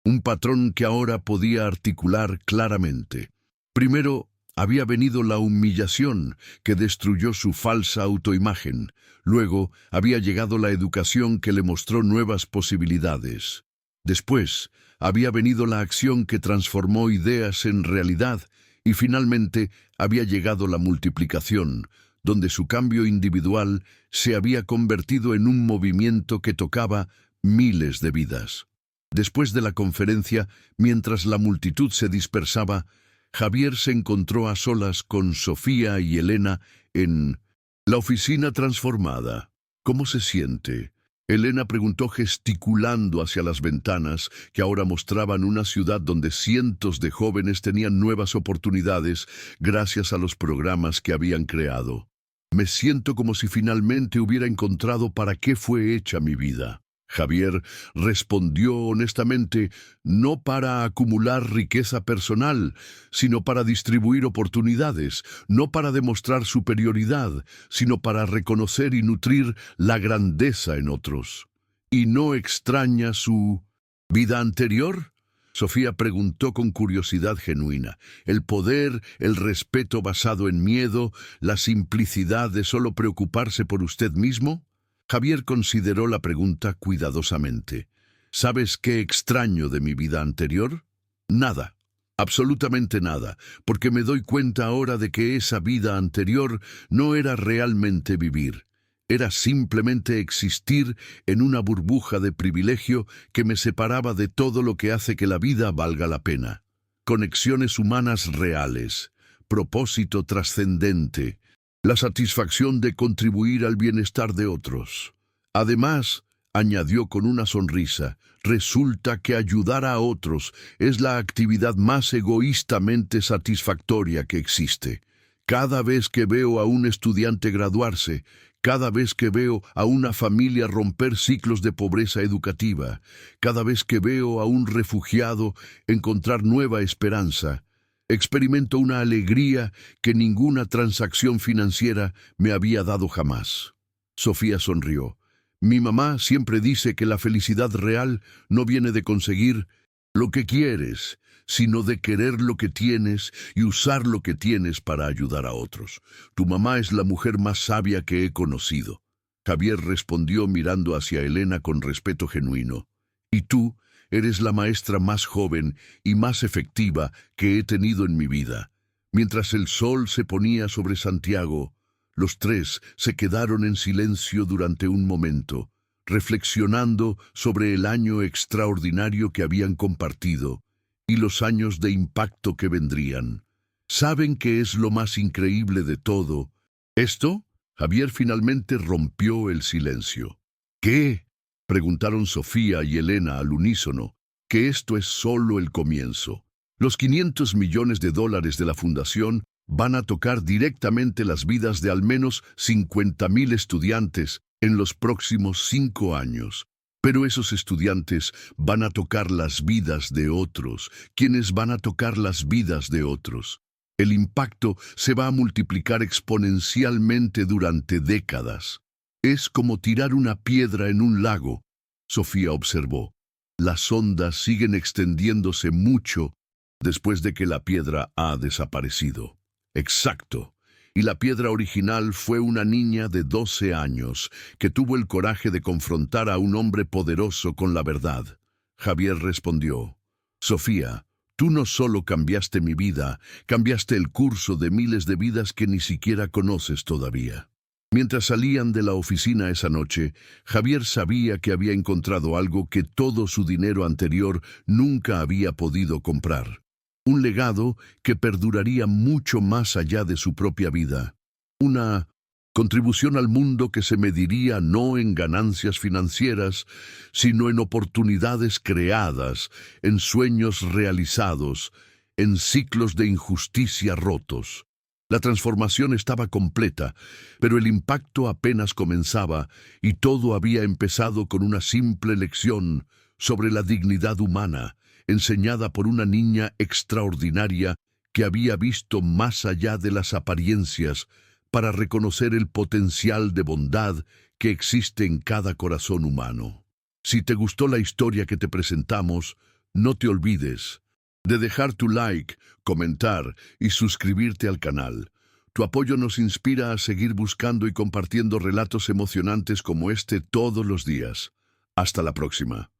un patrón que ahora podía articular claramente. Primero, había venido la humillación que destruyó su falsa autoimagen. Luego, había llegado la educación que le mostró nuevas posibilidades. Después, había venido la acción que transformó ideas en realidad. Y finalmente, había llegado la multiplicación, donde su cambio individual se había convertido en un movimiento que tocaba miles de vidas. Después de la conferencia, mientras la multitud se dispersaba, Javier se encontró a solas con Sofía y Elena en la oficina transformada. ¿Cómo se siente? Elena preguntó gesticulando hacia las ventanas que ahora mostraban una ciudad donde cientos de jóvenes tenían nuevas oportunidades gracias a los programas que habían creado. Me siento como si finalmente hubiera encontrado para qué fue hecha mi vida. Javier respondió honestamente, no para acumular riqueza personal, sino para distribuir oportunidades, no para demostrar superioridad, sino para reconocer y nutrir la grandeza en otros. ¿Y no extraña su vida anterior? Sofía preguntó con curiosidad genuina. El poder, el respeto basado en miedo, la simplicidad de solo preocuparse por usted mismo. Javier consideró la pregunta cuidadosamente. ¿Sabes qué extraño de mi vida anterior? Nada, absolutamente nada, porque me doy cuenta ahora de que esa vida anterior no era realmente vivir. Era simplemente existir en una burbuja de privilegio que me separaba de todo lo que hace que la vida valga la pena. Conexiones humanas reales, propósito trascendente, la satisfacción de contribuir al bienestar de otros. Además, añadió con una sonrisa, resulta que ayudar a otros es la actividad más egoístamente satisfactoria que existe. Cada vez que veo a un estudiante graduarse, Cada vez que veo a una familia romper ciclos de pobreza educativa, cada vez que veo a un refugiado encontrar nueva esperanza, experimento una alegría que ninguna transacción financiera me había dado jamás. Sofía sonrió. Mi mamá siempre dice que la felicidad real no viene de conseguir lo que quieres, sino de querer lo que tienes y usar lo que tienes para ayudar a otros. Tu mamá es la mujer más sabia que he conocido. Javier respondió mirando hacia Elena con respeto genuino. Y tú eres la maestra más joven y más efectiva que he tenido en mi vida. Mientras el sol se ponía sobre Santiago, los tres se quedaron en silencio durante un momento, reflexionando sobre el año extraordinario que habían compartido y los años de impacto que vendrían. ¿Saben qué es lo más increíble de todo esto? Javier finalmente rompió el silencio. ¿Qué? Preguntaron Sofía y Elena al unísono. Que esto es solo el comienzo. Los 500 millones de dólares de la fundación van a tocar directamente las vidas de al menos 50,000 estudiantes en los próximos 5 años. Pero esos estudiantes van a tocar las vidas de otros, quienes van a tocar las vidas de otros. El impacto se va a multiplicar exponencialmente durante décadas. Es como tirar una piedra en un lago, Sofía observó. Las ondas siguen extendiéndose mucho después de que la piedra ha desaparecido. Exacto. Y la piedra original fue una niña de 12 años que tuvo el coraje de confrontar a un hombre poderoso con la verdad. Javier respondió, Sofía, tú no solo cambiaste mi vida, cambiaste el curso de miles de vidas que ni siquiera conoces todavía. Mientras salían de la oficina esa noche, Javier sabía que había encontrado algo que todo su dinero anterior nunca había podido comprar. Un legado que perduraría mucho más allá de su propia vida. Una contribución al mundo que se mediría no en ganancias financieras, sino en oportunidades creadas, en sueños realizados, en ciclos de injusticia rotos. La transformación estaba completa, pero el impacto apenas comenzaba y todo había empezado con una simple lección sobre la dignidad humana, enseñada por una niña extraordinaria que había visto más allá de las apariencias para reconocer el potencial de bondad que existe en cada corazón humano. Si te gustó la historia que te presentamos, no te olvides de dejar tu like, comentar y suscribirte al canal. Tu apoyo nos inspira a seguir buscando y compartiendo relatos emocionantes como este todos los días. Hasta la próxima.